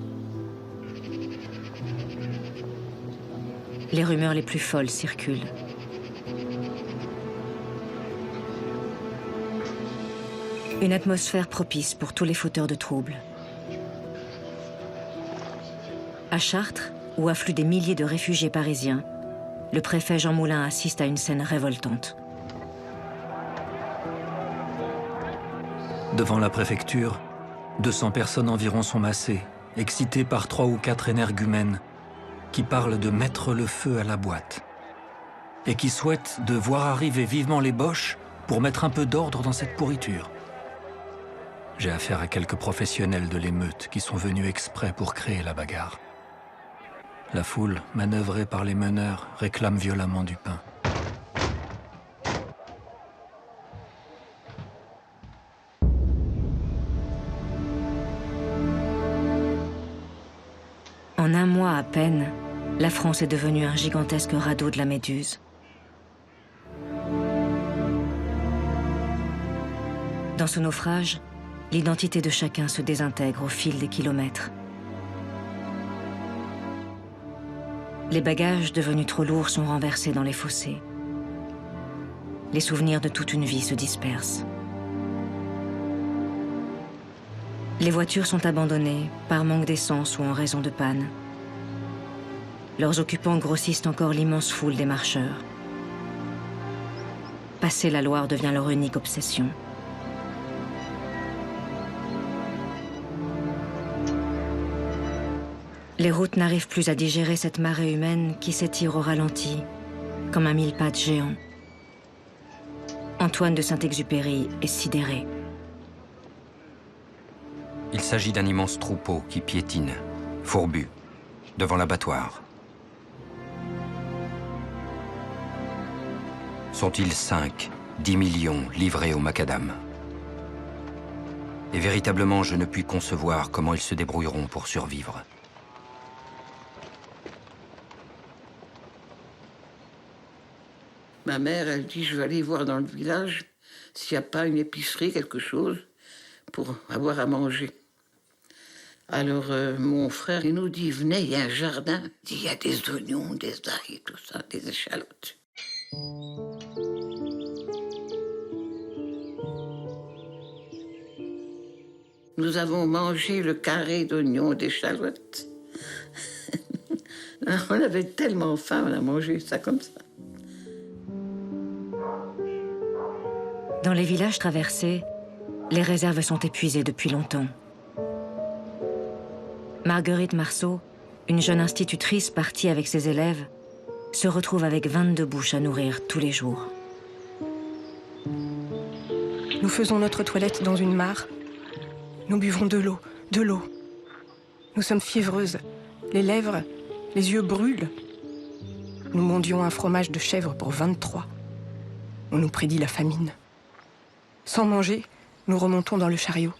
Les rumeurs les plus folles circulent. Une atmosphère propice pour tous les fauteurs de troubles. À Chartres, où affluent des milliers de réfugiés parisiens, le préfet Jean Moulin assiste à une scène révoltante. Devant la préfecture, 200 personnes environ sont massées, excitées par 3 ou 4 énergumènes qui parlent de mettre le feu à la boîte et qui souhaitent de voir arriver vivement les Boches pour mettre un peu d'ordre dans cette pourriture. J'ai affaire à quelques professionnels de l'émeute qui sont venus exprès pour créer la bagarre. La foule, manœuvrée par les meneurs, réclame violemment du pain. En un mois à peine, la France est devenue un gigantesque radeau de la Méduse. Dans ce naufrage, l'identité de chacun se désintègre au fil des kilomètres. Les bagages devenus trop lourds sont renversés dans les fossés. Les souvenirs de toute une vie se dispersent. Les voitures sont abandonnées par manque d'essence ou en raison de panne. Leurs occupants grossissent encore l'immense foule des marcheurs. Passer la Loire devient leur unique obsession. Les routes n'arrivent plus à digérer cette marée humaine qui s'étire au ralenti, comme un mille-pattes géant. Antoine de Saint-Exupéry est sidéré. Il s'agit d'un immense troupeau qui piétine, fourbu, devant l'abattoir. Sont-ils 5, 10 millions livrés au macadam? Et véritablement, je ne puis concevoir comment ils se débrouilleront pour survivre. Ma mère, elle dit, je vais aller voir dans le village s'il n'y a pas une épicerie, quelque chose, pour avoir à manger. Alors, mon frère, il nous dit, venez, il y a un jardin. Il dit, il y a des oignons, des ail et tout ça, des échalotes. Nous avons mangé le carré d'oignons, d'échalotes. On avait tellement faim, on a mangé ça comme ça. Dans les villages traversés, les réserves sont épuisées depuis longtemps. Marguerite Marceau, une jeune institutrice partie avec ses élèves, se retrouve avec 22 bouches à nourrir tous les jours. Nous faisons notre toilette dans une mare. Nous buvons de l'eau, de l'eau. Nous sommes fiévreuses, les lèvres, les yeux brûlent. Nous mendions un fromage de chèvre pour 23. On nous prédit la famine. Sans manger, nous remontons dans le chariot.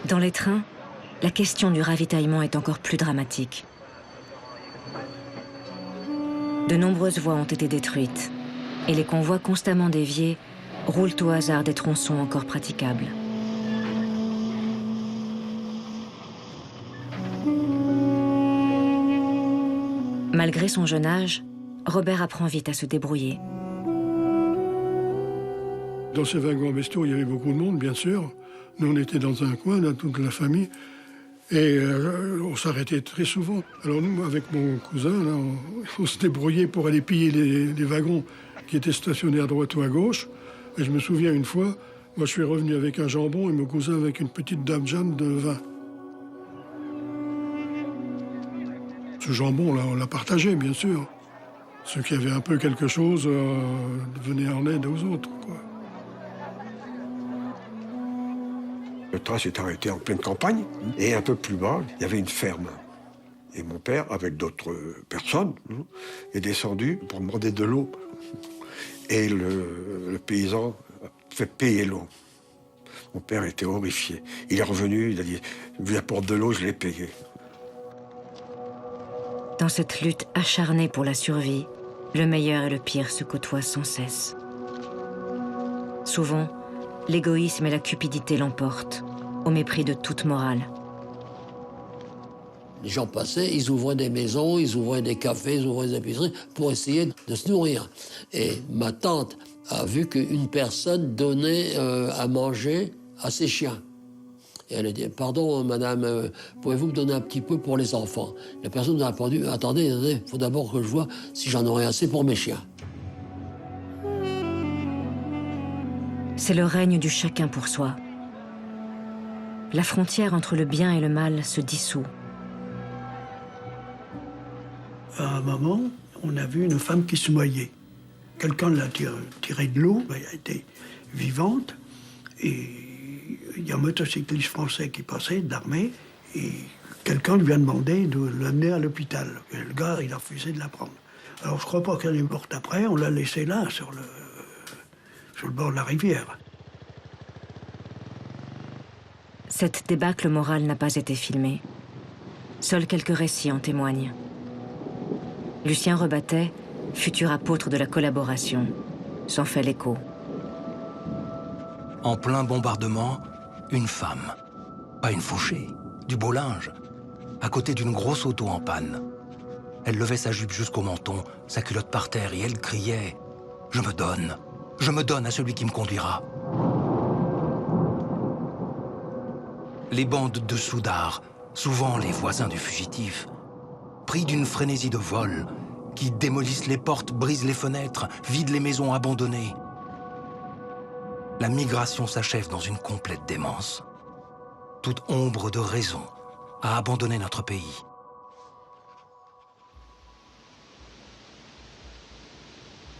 Dans les trains, la question du ravitaillement est encore plus dramatique. De nombreuses voies ont été détruites et les convois constamment déviés roulent au hasard des tronçons encore praticables. Malgré son jeune âge, Robert apprend vite à se débrouiller. Dans ces wagons bestiaux, il y avait beaucoup de monde, bien sûr. Nous, on était dans un coin, là, toute la famille, et on s'arrêtait très souvent. Alors nous, avec mon cousin, là, on se débrouillait pour aller piller les wagons qui étaient stationnés à droite ou à gauche. Et je me souviens une fois, moi je suis revenu avec un jambon et mon cousin avec une petite dame Jeanne de vin. Ce jambon, là, on l'a partagé, bien sûr. Ceux qui avaient un peu quelque chose venaient en aide aux autres, quoi. Le train s'est arrêté en pleine campagne, et un peu plus bas, il y avait une ferme. Et mon père, avec d'autres personnes, est descendu pour demander de l'eau. et le paysan fait payer l'eau. Mon père était horrifié. Il est revenu, il a dit « Vous apporte de l'eau, je l'ai payé ». Dans cette lutte acharnée pour la survie, le meilleur et le pire se côtoient sans cesse. Souvent, l'égoïsme et la cupidité l'emportent, au mépris de toute morale. Les gens passaient, ils ouvraient des maisons, ils ouvraient des cafés, ils ouvraient des épiceries pour essayer de se nourrir. Et ma tante a vu qu'une personne donnait à manger à ses chiens. Et elle a dit « Pardon, madame, pouvez-vous me donner un petit peu pour les enfants ?» La personne a répondu « Attendez, il faut d'abord que je vois si j'en aurai assez pour mes chiens. » C'est le règne du chacun pour soi. La frontière entre le bien et le mal se dissout. À un moment, on a vu une femme qui se noyait. Quelqu'un l'a tirée de l'eau, elle était vivante, et il y a un motocycliste français qui passait, d'armée, et quelqu'un lui a demandé de l'amener à l'hôpital. Et le gars, il a refusé de la prendre. Alors je crois pas qu'elle est morte après, on l'a laissée là, sur le bord de la rivière. Cette débâcle morale n'a pas été filmée. Seuls quelques récits en témoignent. Lucien Rebattet, futur apôtre de la collaboration, s'en fait l'écho. En plein bombardement, une femme, pas une fauchée, du beau linge, à côté d'une grosse auto en panne. Elle levait sa jupe jusqu'au menton, sa culotte par terre, et elle criait « Je me donne à celui qui me conduira ». Les bandes de soudards, souvent les voisins du fugitif, pris d'une frénésie de vol, qui démolissent les portes, brisent les fenêtres, vident les maisons abandonnées. La migration s'achève dans une complète démence. Toute ombre de raison a abandonné notre pays.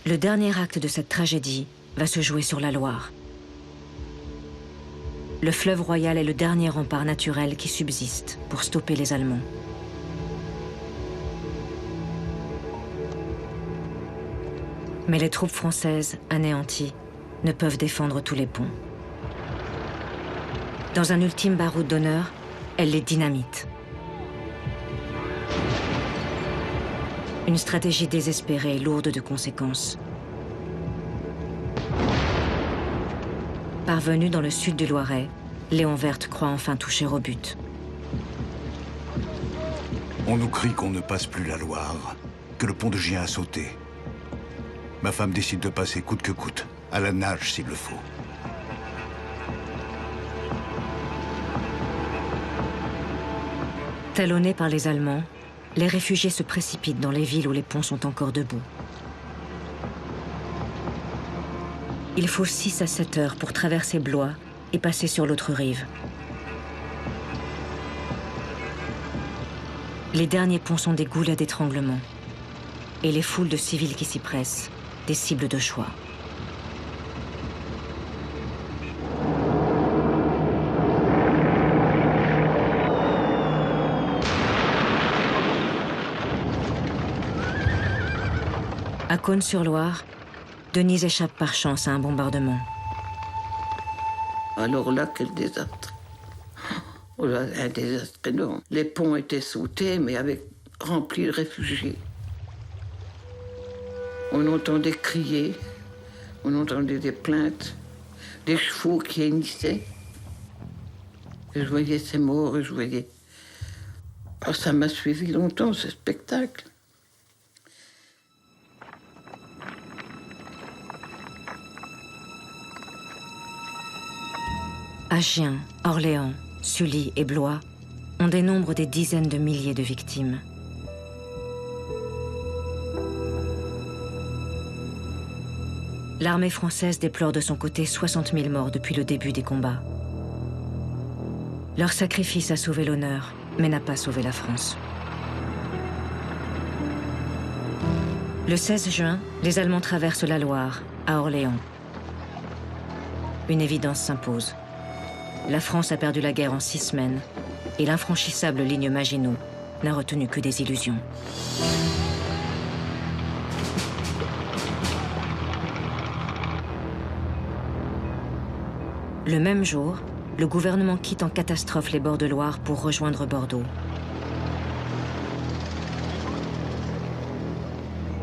Le dernier acte de cette tragédie va se jouer sur la Loire. Le fleuve royal est le dernier rempart naturel qui subsiste pour stopper les Allemands. Mais les troupes françaises, anéanties, ne peuvent défendre tous les ponts. Dans un ultime baroud d'honneur, elles les dynamitent. Une stratégie désespérée, lourde de conséquences. Parvenu dans le sud du Loiret, Léon Verte croit enfin toucher au but. On nous crie qu'on ne passe plus la Loire, que le pont de Gien a sauté. Ma femme décide de passer coûte que coûte, à la nage s'il le faut. Talonnés par les Allemands, les réfugiés se précipitent dans les villes où les ponts sont encore debout. Il faut 6 à 7 heures pour traverser Blois et passer sur l'autre rive. Les derniers ponts sont des goulets d'étranglement. Et les foules de civils qui s'y pressent, des cibles de choix. À Cosne-sur-Loire, Denise échappe par chance à un bombardement. Alors là, quel désastre. Oh là, un désastre énorme. Les ponts étaient sautés, mais remplis de réfugiés. On entendait crier, on entendait des plaintes, des chevaux qui hennissaient. Et je voyais ces morts, et je voyais... Oh, ça m'a suivi longtemps, ce spectacle. À Gien, Orléans, Sully et Blois, on dénombre des dizaines de milliers de victimes. L'armée française déplore de son côté 60 000 morts depuis le début des combats. Leur sacrifice a sauvé l'honneur, mais n'a pas sauvé la France. Le 16 juin, les Allemands traversent la Loire, à Orléans. Une évidence s'impose. La France a perdu la guerre en 6 semaines, et l'infranchissable ligne Maginot n'a retenu que des illusions. Le même jour, le gouvernement quitte en catastrophe les bords de Loire pour rejoindre Bordeaux.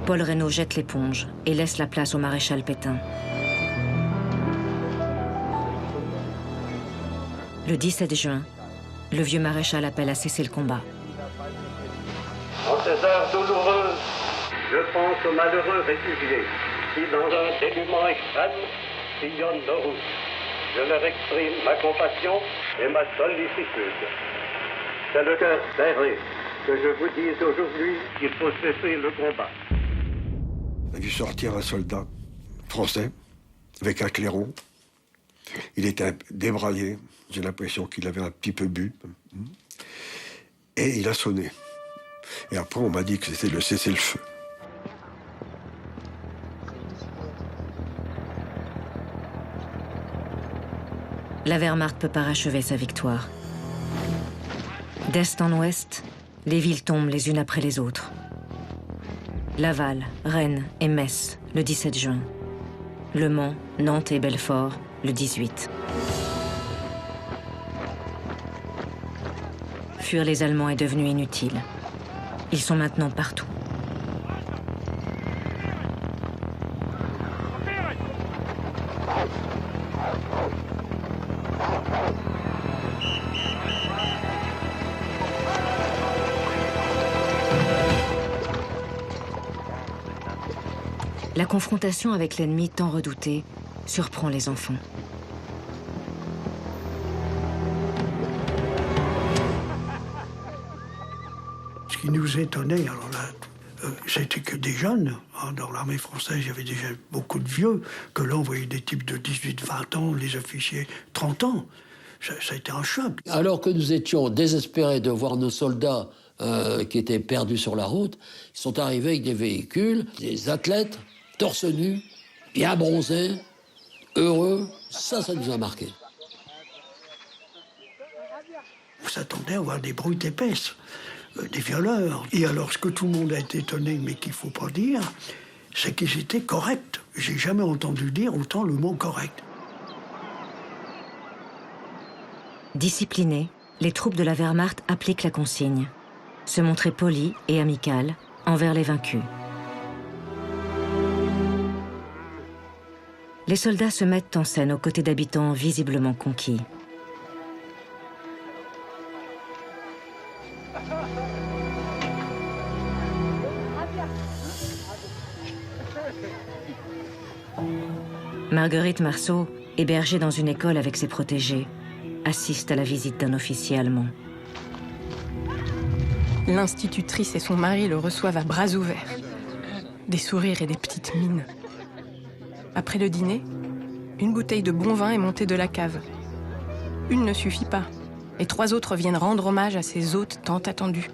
Paul Reynaud jette l'éponge et laisse la place au maréchal Pétain. Le 17 juin, le vieux maréchal appelle à cesser le combat. En ces heures douloureuses, je pense aux malheureux réfugiés qui, dans un dénuement extrême, sillonnent nos routes. Je leur exprime ma compassion et ma sollicitude. C'est le cœur serré que je vous dise aujourd'hui qu'il faut cesser le combat. On a vu sortir un soldat français avec un clairon. Il était débraillé. J'ai l'impression qu'il avait un petit peu bu. Et il a sonné. Et après, on m'a dit que c'était le cessez-le-feu. La Wehrmacht peut parachever sa victoire. D'est en ouest, les villes tombent les unes après les autres. Laval, Rennes et Metz, le 17 juin. Le Mans, Nantes et Belfort, le 18. Fuir les Allemands est devenu inutile. Ils sont maintenant partout. La confrontation avec l'ennemi tant redouté surprend les enfants. Ce qui nous étonnait, alors là, c'était que des jeunes. Dans l'armée française, il y avait déjà beaucoup de vieux, que là, on voyait des types de 18, 20 ans, les officiers 30 ans. Ça a été un choc. Alors que nous étions désespérés de voir nos soldats qui étaient perdus sur la route, ils sont arrivés avec des véhicules, des athlètes, torse nu, bien bronzés, heureux. Ça nous a marqué. On s'attendait à voir des brutes épaisses, des violeurs. Et alors, ce que tout le monde a été étonné, mais qu'il ne faut pas dire, c'est qu'ils étaient corrects. J'ai jamais entendu dire autant le mot correct. Disciplinés, les troupes de la Wehrmacht appliquent la consigne. Se montrer polis et amicales envers les vaincus. Les soldats se mettent en scène aux côtés d'habitants visiblement conquis. Marguerite Marceau, hébergée dans une école avec ses protégés, assiste à la visite d'un officier allemand. L'institutrice et son mari le reçoivent à bras ouverts. Des sourires et des petites mines. Après le dîner, une bouteille de bon vin est montée de la cave. Une ne suffit pas, et 3 autres viennent rendre hommage à ces hôtes tant attendus.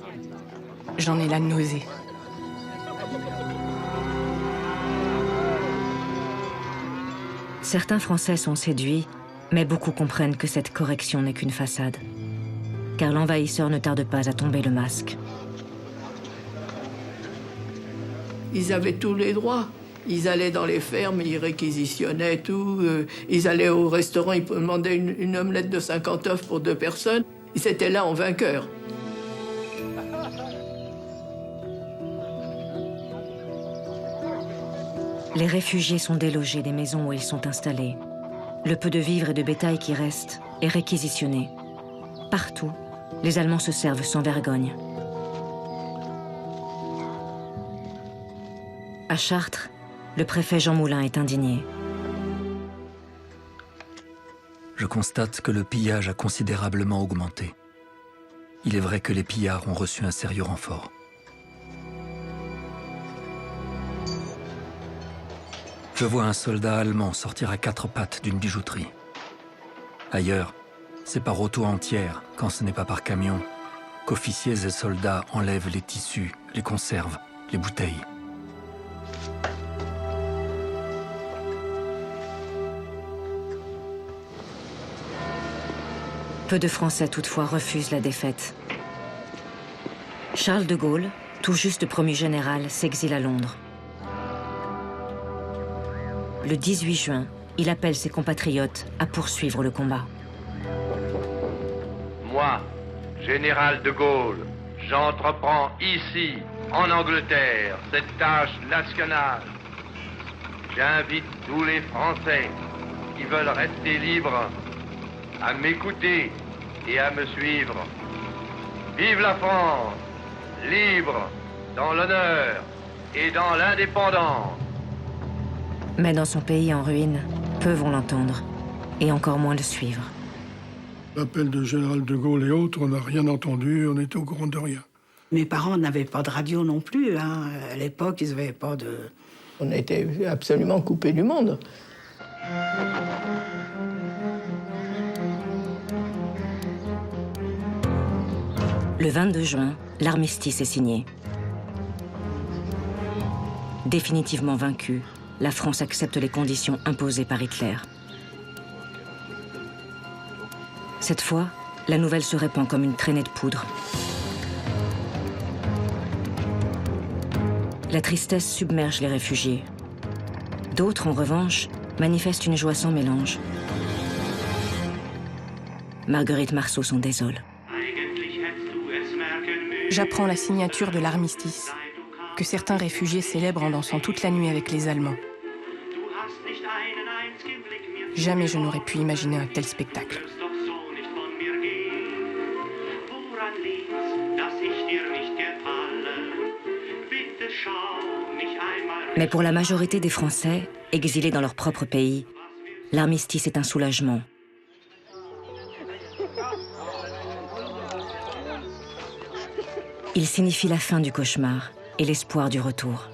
J'en ai la nausée. Certains Français sont séduits, mais beaucoup comprennent que cette correction n'est qu'une façade. Car l'envahisseur ne tarde pas à tomber le masque. Ils avaient tous les droits. Ils allaient dans les fermes, ils réquisitionnaient tout. Ils allaient au restaurant, ils demandaient une omelette de 50 œufs pour 2 personnes. Ils étaient là en vainqueurs. Les réfugiés sont délogés des maisons où ils sont installés. Le peu de vivres et de bétail qui reste est réquisitionné. Partout, les Allemands se servent sans vergogne. À Chartres, le préfet Jean Moulin est indigné. Je constate que le pillage a considérablement augmenté. Il est vrai que les pillards ont reçu un sérieux renfort. Je vois un soldat allemand sortir à 4 pattes d'une bijouterie. Ailleurs, c'est par auto entière, quand ce n'est pas par camion, qu'officiers et soldats enlèvent les tissus, les conserves, les bouteilles. Peu de Français toutefois refusent la défaite. Charles de Gaulle, tout juste promu général, s'exile à Londres. Le 18 juin, il appelle ses compatriotes à poursuivre le combat. Moi, général de Gaulle, j'entreprends ici, en Angleterre, cette tâche nationale. J'invite tous les Français qui veulent rester libres à m'écouter et à me suivre. Vive la France, libre, dans l'honneur et dans l'indépendance. Mais dans son pays en ruine, peu vont l'entendre, et encore moins le suivre. L'appel de général de Gaulle et autres, on n'a rien entendu, on était au courant de rien. Mes parents n'avaient pas de radio non plus. Hein. À l'époque, ils n'avaient pas de... On était absolument coupés du monde. Le 22 juin, l'armistice est signé. Définitivement vaincue, la France accepte les conditions imposées par Hitler. Cette fois, la nouvelle se répand comme une traînée de poudre. La tristesse submerge les réfugiés. D'autres, en revanche, manifestent une joie sans mélange. Marguerite Marceau s'en désole. J'apprends la signature de l'armistice, que certains réfugiés célèbrent en dansant toute la nuit avec les Allemands. Jamais je n'aurais pu imaginer un tel spectacle. Mais pour la majorité des Français, exilés dans leur propre pays, l'armistice est un soulagement. Il signifie la fin du cauchemar et l'espoir du retour.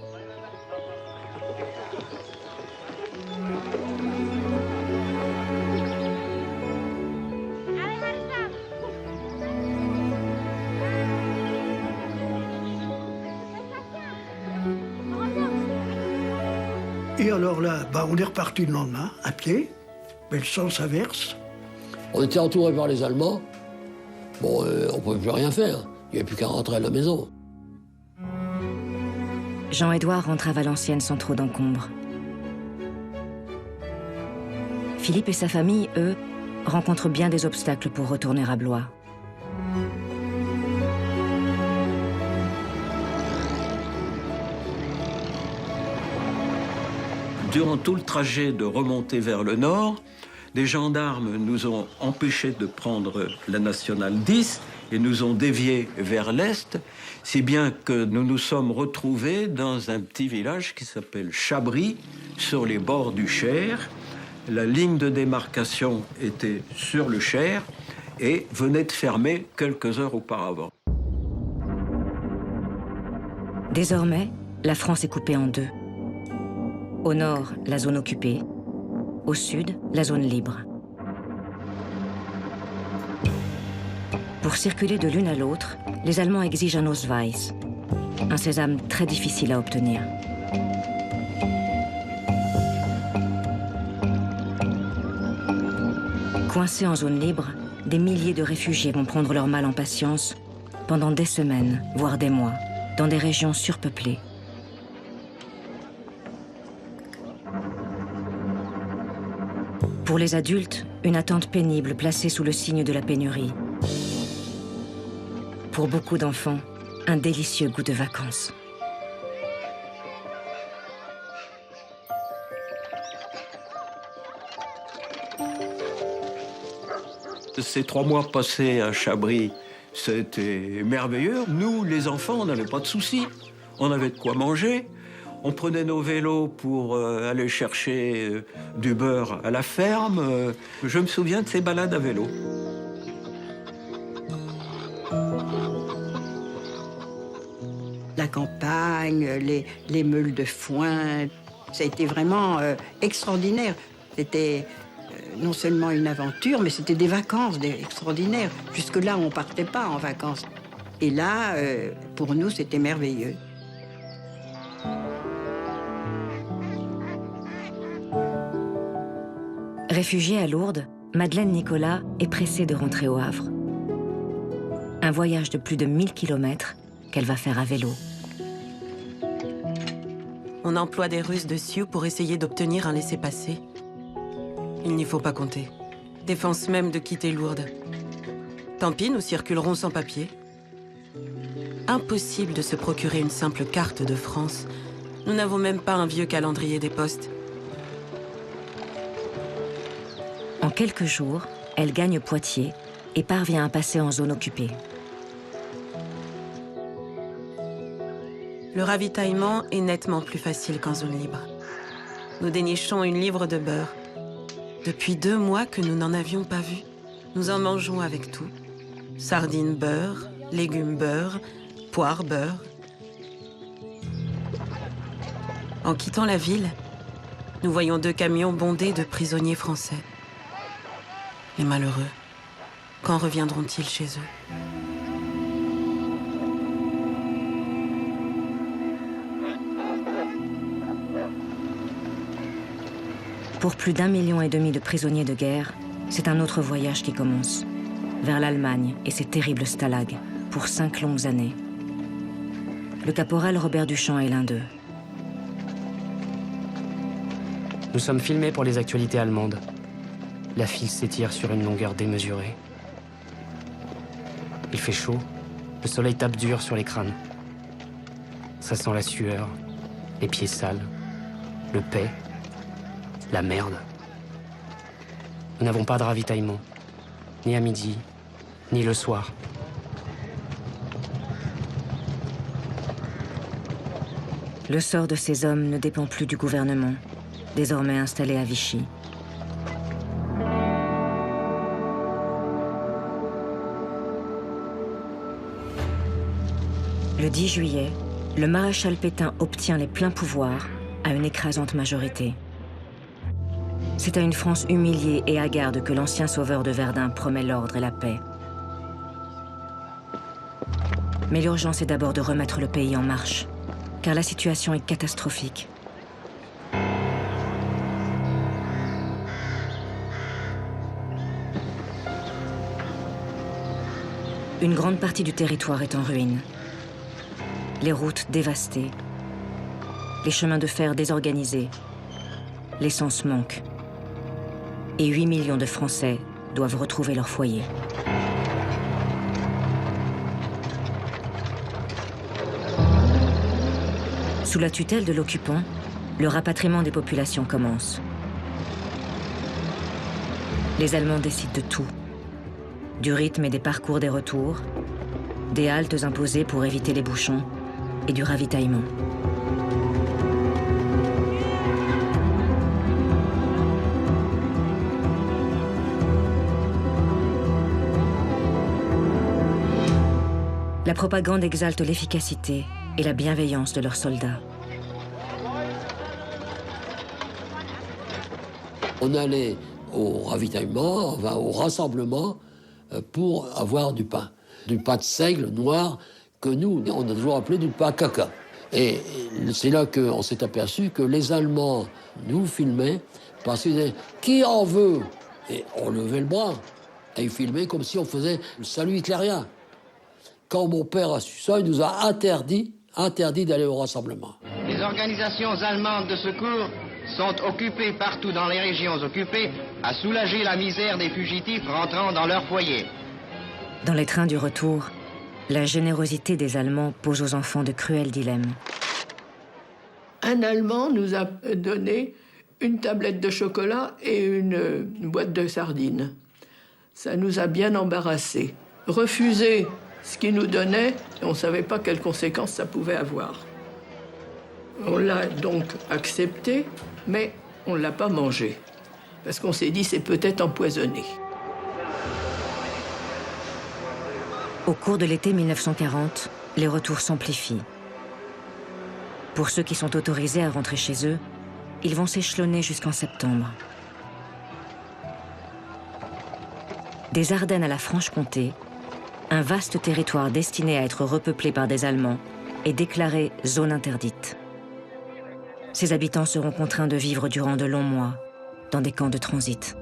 Et alors là, on est reparti le lendemain, à pied, mais le sang s'inverse. On était entourés par les Allemands. Bon, on ne pouvait plus rien faire. Il n'y avait plus qu'à rentrer à la maison. Jean-Édouard rentre à Valenciennes sans trop d'encombre. Philippe et sa famille, eux, rencontrent bien des obstacles pour retourner à Blois. Durant tout le trajet de remontée vers le nord, des gendarmes nous ont empêchés de prendre la nationale 10 et nous ont déviés vers l'est, si bien que nous nous sommes retrouvés dans un petit village qui s'appelle Chabris, sur les bords du Cher. La ligne de démarcation était sur le Cher et venait de fermer quelques heures auparavant. Désormais, la France est coupée en deux. Au nord, la zone occupée. Au sud, la zone libre. Pour circuler de l'une à l'autre, les Allemands exigent un Ausweis, un sésame très difficile à obtenir. Coincés en zone libre, des milliers de réfugiés vont prendre leur mal en patience pendant des semaines, voire des mois, dans des régions surpeuplées. Pour les adultes, une attente pénible placée sous le signe de la pénurie. Pour beaucoup d'enfants, un délicieux goût de vacances. Ces 3 mois passés à Chabris, c'était merveilleux. Nous, les enfants, on n'avait pas de soucis. On avait de quoi manger. On prenait nos vélos pour aller chercher du beurre à la ferme. Je me souviens de ces balades à vélo. La campagne, les meules de foin, ça a été vraiment extraordinaire. C'était non seulement une aventure, mais c'était des vacances extraordinaires. Jusque-là, on ne partait pas en vacances. Et là, pour nous, c'était merveilleux. Réfugiée à Lourdes, Madeleine Nicolas est pressée de rentrer au Havre. Un voyage de plus de 1000 km qu'elle va faire à vélo. On emploie des ruses de Sioux pour essayer d'obtenir un laissez-passer. Il n'y faut pas compter. Défense même de quitter Lourdes. Tant pis, nous circulerons sans papier. Impossible de se procurer une simple carte de France. Nous n'avons même pas un vieux calendrier des postes. En quelques jours, elle gagne Poitiers et parvient à passer en zone occupée. Le ravitaillement est nettement plus facile qu'en zone libre. Nous dénichons une livre de beurre. Depuis 2 mois que nous n'en avions pas vu. Nous en mangeons avec tout. Sardines beurre, légumes beurre, poires beurre. En quittant la ville, nous voyons 2 camions bondés de prisonniers français. Les malheureux, quand reviendront-ils chez eux? Pour plus d'1,5 million de prisonniers de guerre, c'est un autre voyage qui commence, vers l'Allemagne et ses terribles stalags, pour 5 longues années. Le caporal Robert Duchamp est l'un d'eux. Nous sommes filmés pour les actualités allemandes. La file s'étire sur une longueur démesurée. Il fait chaud, le soleil tape dur sur les crânes. Ça sent la sueur, les pieds sales, le paix, la merde. Nous n'avons pas de ravitaillement, ni à midi, ni le soir. Le sort de ces hommes ne dépend plus du gouvernement, désormais installé à Vichy. Le 10 juillet, le maréchal Pétain obtient les pleins pouvoirs à une écrasante majorité. C'est à une France humiliée et hagarde que l'ancien sauveur de Verdun promet l'ordre et la paix. Mais l'urgence est d'abord de remettre le pays en marche, car la situation est catastrophique. Une grande partie du territoire est en ruine. Les routes dévastées, les chemins de fer désorganisés, l'essence manque. Et 8 millions de Français doivent retrouver leur foyer. Sous la tutelle de l'occupant, le rapatriement des populations commence. Les Allemands décident de tout. Du rythme et des parcours des retours, des haltes imposées pour éviter les bouchons et du ravitaillement. La propagande exalte l'efficacité et la bienveillance de leurs soldats. On allait au ravitaillement, enfin, au rassemblement, pour avoir du pain. Du pain de seigle noir que nous, on a toujours appelé du pain à caca. Et c'est là qu'on s'est aperçu que les Allemands nous filmaient parce qu'ils disaient « Qui en veut ?» Et on levait le bras. Et ils filmaient comme si on faisait le salut hitlérien. Quand mon père a su ça, il nous a interdit d'aller au rassemblement. Les organisations allemandes de secours sont occupées partout dans les régions occupées à soulager la misère des fugitifs rentrant dans leur foyer. Dans les trains du retour, la générosité des Allemands pose aux enfants de cruels dilemmes. Un Allemand nous a donné une tablette de chocolat et une boîte de sardines. Ça nous a bien embarrassés. Refuser ce qu'il nous donnait, on ne savait pas quelles conséquences ça pouvait avoir. On l'a donc accepté, mais on ne l'a pas mangé. Parce qu'on s'est dit, c'est peut-être empoisonné. Au cours de l'été 1940, les retours s'amplifient. Pour ceux qui sont autorisés à rentrer chez eux, ils vont s'échelonner jusqu'en septembre. Des Ardennes à la Franche-Comté, un vaste territoire destiné à être repeuplé par des Allemands est déclaré zone interdite. Ses habitants seront contraints de vivre durant de longs mois dans des camps de transit.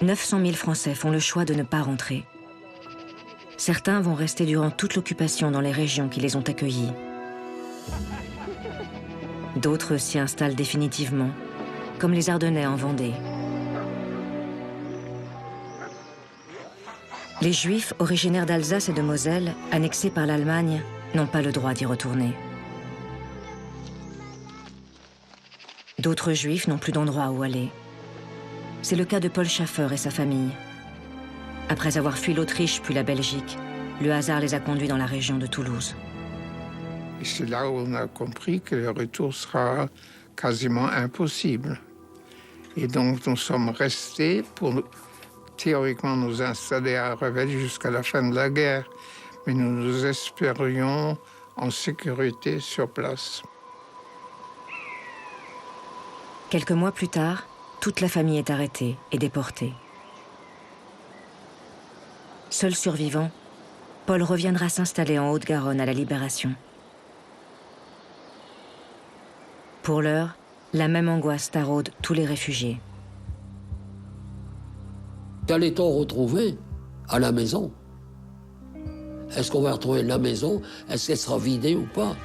« 900 000 Français font le choix de ne pas rentrer. Certains vont rester durant toute l'occupation dans les régions qui les ont accueillis. D'autres s'y installent définitivement, comme les Ardennais en Vendée. Les Juifs, originaires d'Alsace et de Moselle, annexés par l'Allemagne, n'ont pas le droit d'y retourner. D'autres Juifs n'ont plus d'endroit où aller. C'est le cas de Paul Schaffer et sa famille. Après avoir fui l'Autriche puis la Belgique, le hasard les a conduits dans la région de Toulouse. Et c'est là où on a compris que le retour sera quasiment impossible. Et donc nous sommes restés pour théoriquement nous installer à Revel jusqu'à la fin de la guerre. Mais nous espérions en sécurité sur place. Quelques mois plus tard, toute la famille est arrêtée et déportée. Seul survivant, Paul reviendra s'installer en Haute-Garonne à la Libération. Pour l'heure, la même angoisse taraude tous les réfugiés. Qu'allait-on retrouver à la maison? Est-ce qu'on va retrouver la maison? Est-ce qu'elle sera vidée ou pas?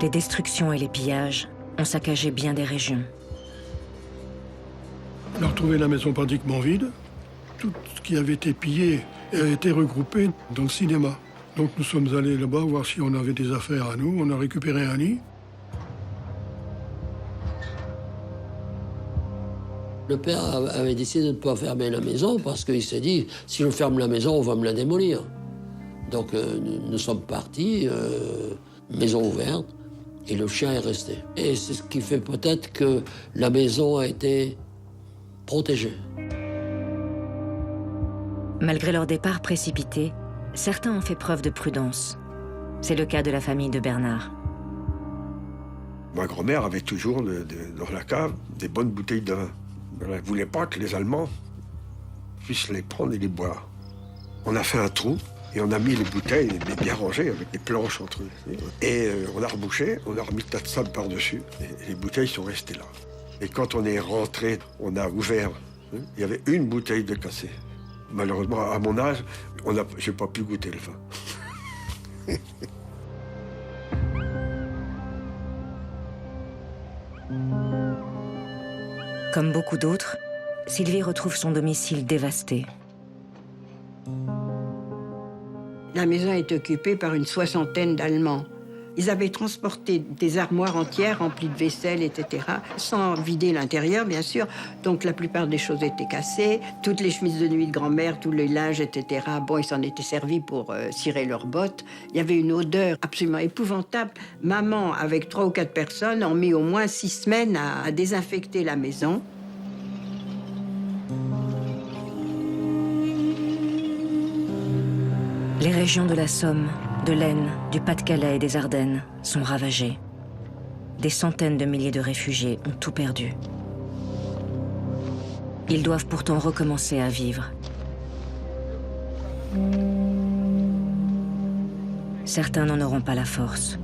Les destructions et les pillages ont saccagé bien des régions. On a retrouvé la maison pratiquement vide. Tout ce qui avait été pillé a été regroupé dans le cinéma. Donc nous sommes allés là-bas voir si on avait des affaires à nous. On a récupéré un lit. Le père avait décidé de ne pas fermer la maison parce qu'il s'est dit, si je ferme la maison, on va me la démolir. Donc nous sommes partis, maison ouverte, et le chien est resté. Et c'est ce qui fait peut-être que la maison a été protégée. Malgré leur départ précipité, certains ont fait preuve de prudence. C'est le cas de la famille de Bernard. Ma grand-mère avait toujours dans la cave des bonnes bouteilles de vin. Elle ne voulait pas que les Allemands puissent les prendre et les boire. On a fait un trou et on a mis les bouteilles bien rangées avec des planches entre eux. Et on a rebouché, on a remis tas de sable par-dessus et les bouteilles sont restées là. Et quand on est rentré, on a ouvert, il y avait une bouteille de cassée. Malheureusement, à mon âge, j'ai pas pu goûter le vin. Comme beaucoup d'autres, Sylvie retrouve son domicile dévasté. La maison est occupée par une 60aine d'Allemands. Ils avaient transporté des armoires entières remplies de vaisselle, etc., sans vider l'intérieur, bien sûr. Donc la plupart des choses étaient cassées. Toutes les chemises de nuit de grand-mère, tous les linges, etc., bon, ils s'en étaient servis pour cirer leurs bottes. Il y avait une odeur absolument épouvantable. Maman, avec 3 ou 4 personnes, ont mis au moins 6 semaines à désinfecter la maison. Les régions de la Somme, de l'Aisne, du Pas-de-Calais et des Ardennes sont ravagées. Des centaines de milliers de réfugiés ont tout perdu. Ils doivent pourtant recommencer à vivre. Certains n'en auront pas la force.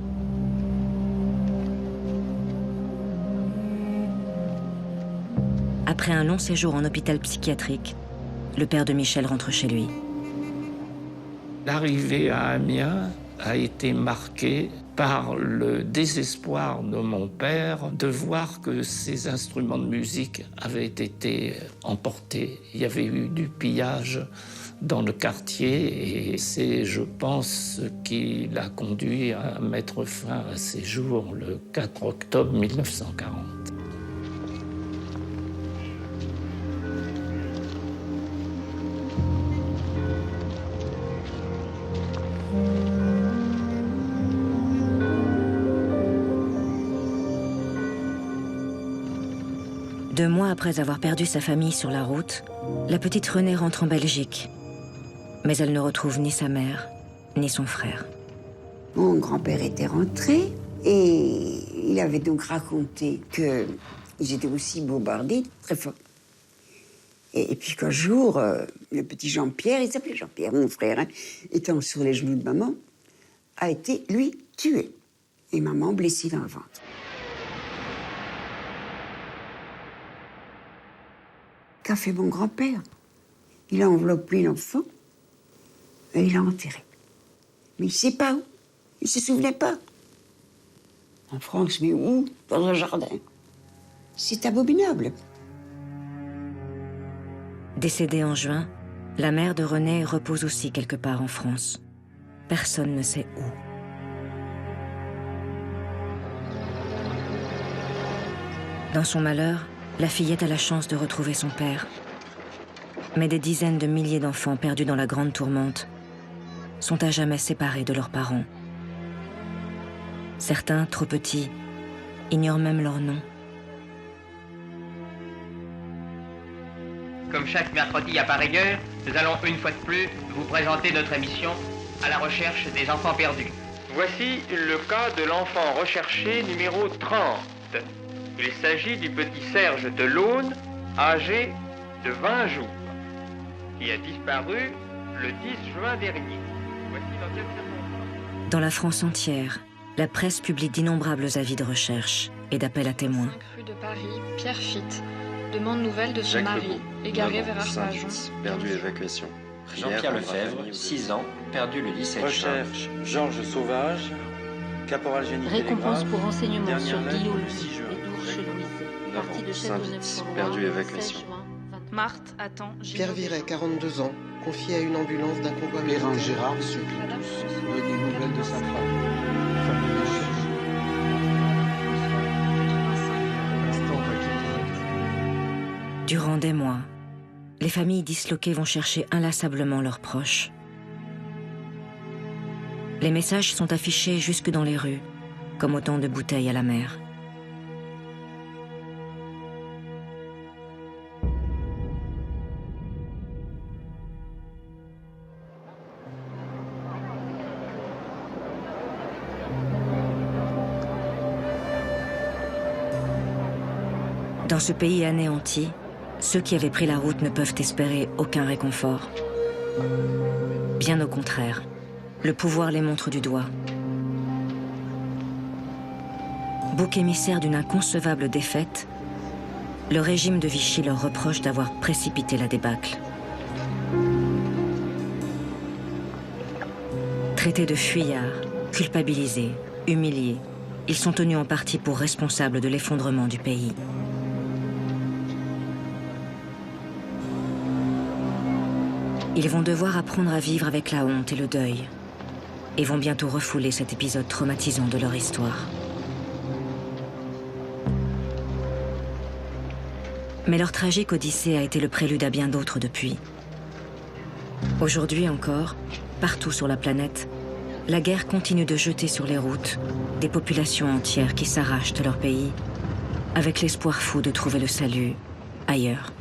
Après un long séjour en hôpital psychiatrique, le père de Michel rentre chez lui. L'arrivée à Amiens a été marquée par le désespoir de mon père de voir que ses instruments de musique avaient été emportés. Il y avait eu du pillage dans le quartier et c'est, je pense, ce qui l'a conduit à mettre fin à ses jours le 4 octobre 1940. Deux mois après avoir perdu sa famille sur la route, la petite Renée rentre en Belgique. Mais elle ne retrouve ni sa mère, ni son frère. Mon grand-père était rentré et il avait donc raconté qu'ils étaient aussi bombardés très fort. Et puis qu'un jour, le petit Jean-Pierre, il s'appelait Jean-Pierre, mon frère, hein, étant sur les genoux de maman, a été, lui, tué. Et maman blessée dans le ventre. Qu'a fait mon grand-père? Il a enveloppé l'enfant Et il l'a enterré. Mais il ne sait pas où. Il ne se souvenait pas. En France, mais où? Dans un jardin. C'est abominable. Décédée en juin, la mère de René repose aussi quelque part en France. Personne ne sait où. Dans son malheur, la fillette a la chance de retrouver son père. Mais des dizaines de milliers d'enfants perdus dans la grande tourmente sont à jamais séparés de leurs parents. Certains, trop petits, ignorent même leur nom. Comme chaque mercredi à pareille heure, nous allons une fois de plus vous présenter notre émission à la recherche des enfants perdus. Voici le cas de l'enfant recherché numéro 30. Il s'agit du petit Serge de Laune, âgé de 20 jours, qui a disparu le 10 juin dernier. Voici dans quelles circonstances. Dans la France entière, la presse publie d'innombrables avis de recherche et d'appels à témoins. 5 rue de Paris, Pierre Fitte demande nouvelle de son Jacques mari, Lebeau, égaré 9 ans, vers Arpajon. perdu évacuation. Jean-Pierre Lefebvre, 6 ans, perdu le 17 juin. Recherche Georges Sauvage, caporal génie Récompense télégraphe, pour renseignement dernière sur lettre Guillaume le 6 juin. et Dourche-Louise. Partie de chef de Saint-Vite, 9 perdu évacuation. Marthe attend. Pierre Viret, 42 ans, confié à une ambulance d'un convoi militaire. Perrin Gérard supplie tous des nouvelles de sa femme. Famille des chercheurs. Durant des mois, les familles disloquées vont chercher inlassablement leurs proches. Les messages sont affichés jusque dans les rues, comme autant de bouteilles à la mer. Dans ce pays anéanti, ceux qui avaient pris la route ne peuvent espérer aucun réconfort. Bien au contraire, le pouvoir les montre du doigt. Bouc émissaire d'une inconcevable défaite, le régime de Vichy leur reproche d'avoir précipité la débâcle. Traités de fuyards, culpabilisés, humiliés, ils sont tenus en partie pour responsables de l'effondrement du pays. Ils vont devoir apprendre à vivre avec la honte et le deuil, et vont bientôt refouler cet épisode traumatisant de leur histoire. Mais leur tragique odyssée a été le prélude à bien d'autres depuis. Aujourd'hui encore, partout sur la planète, la guerre continue de jeter sur les routes des populations entières qui s'arrachent de leur pays, avec l'espoir fou de trouver le salut ailleurs.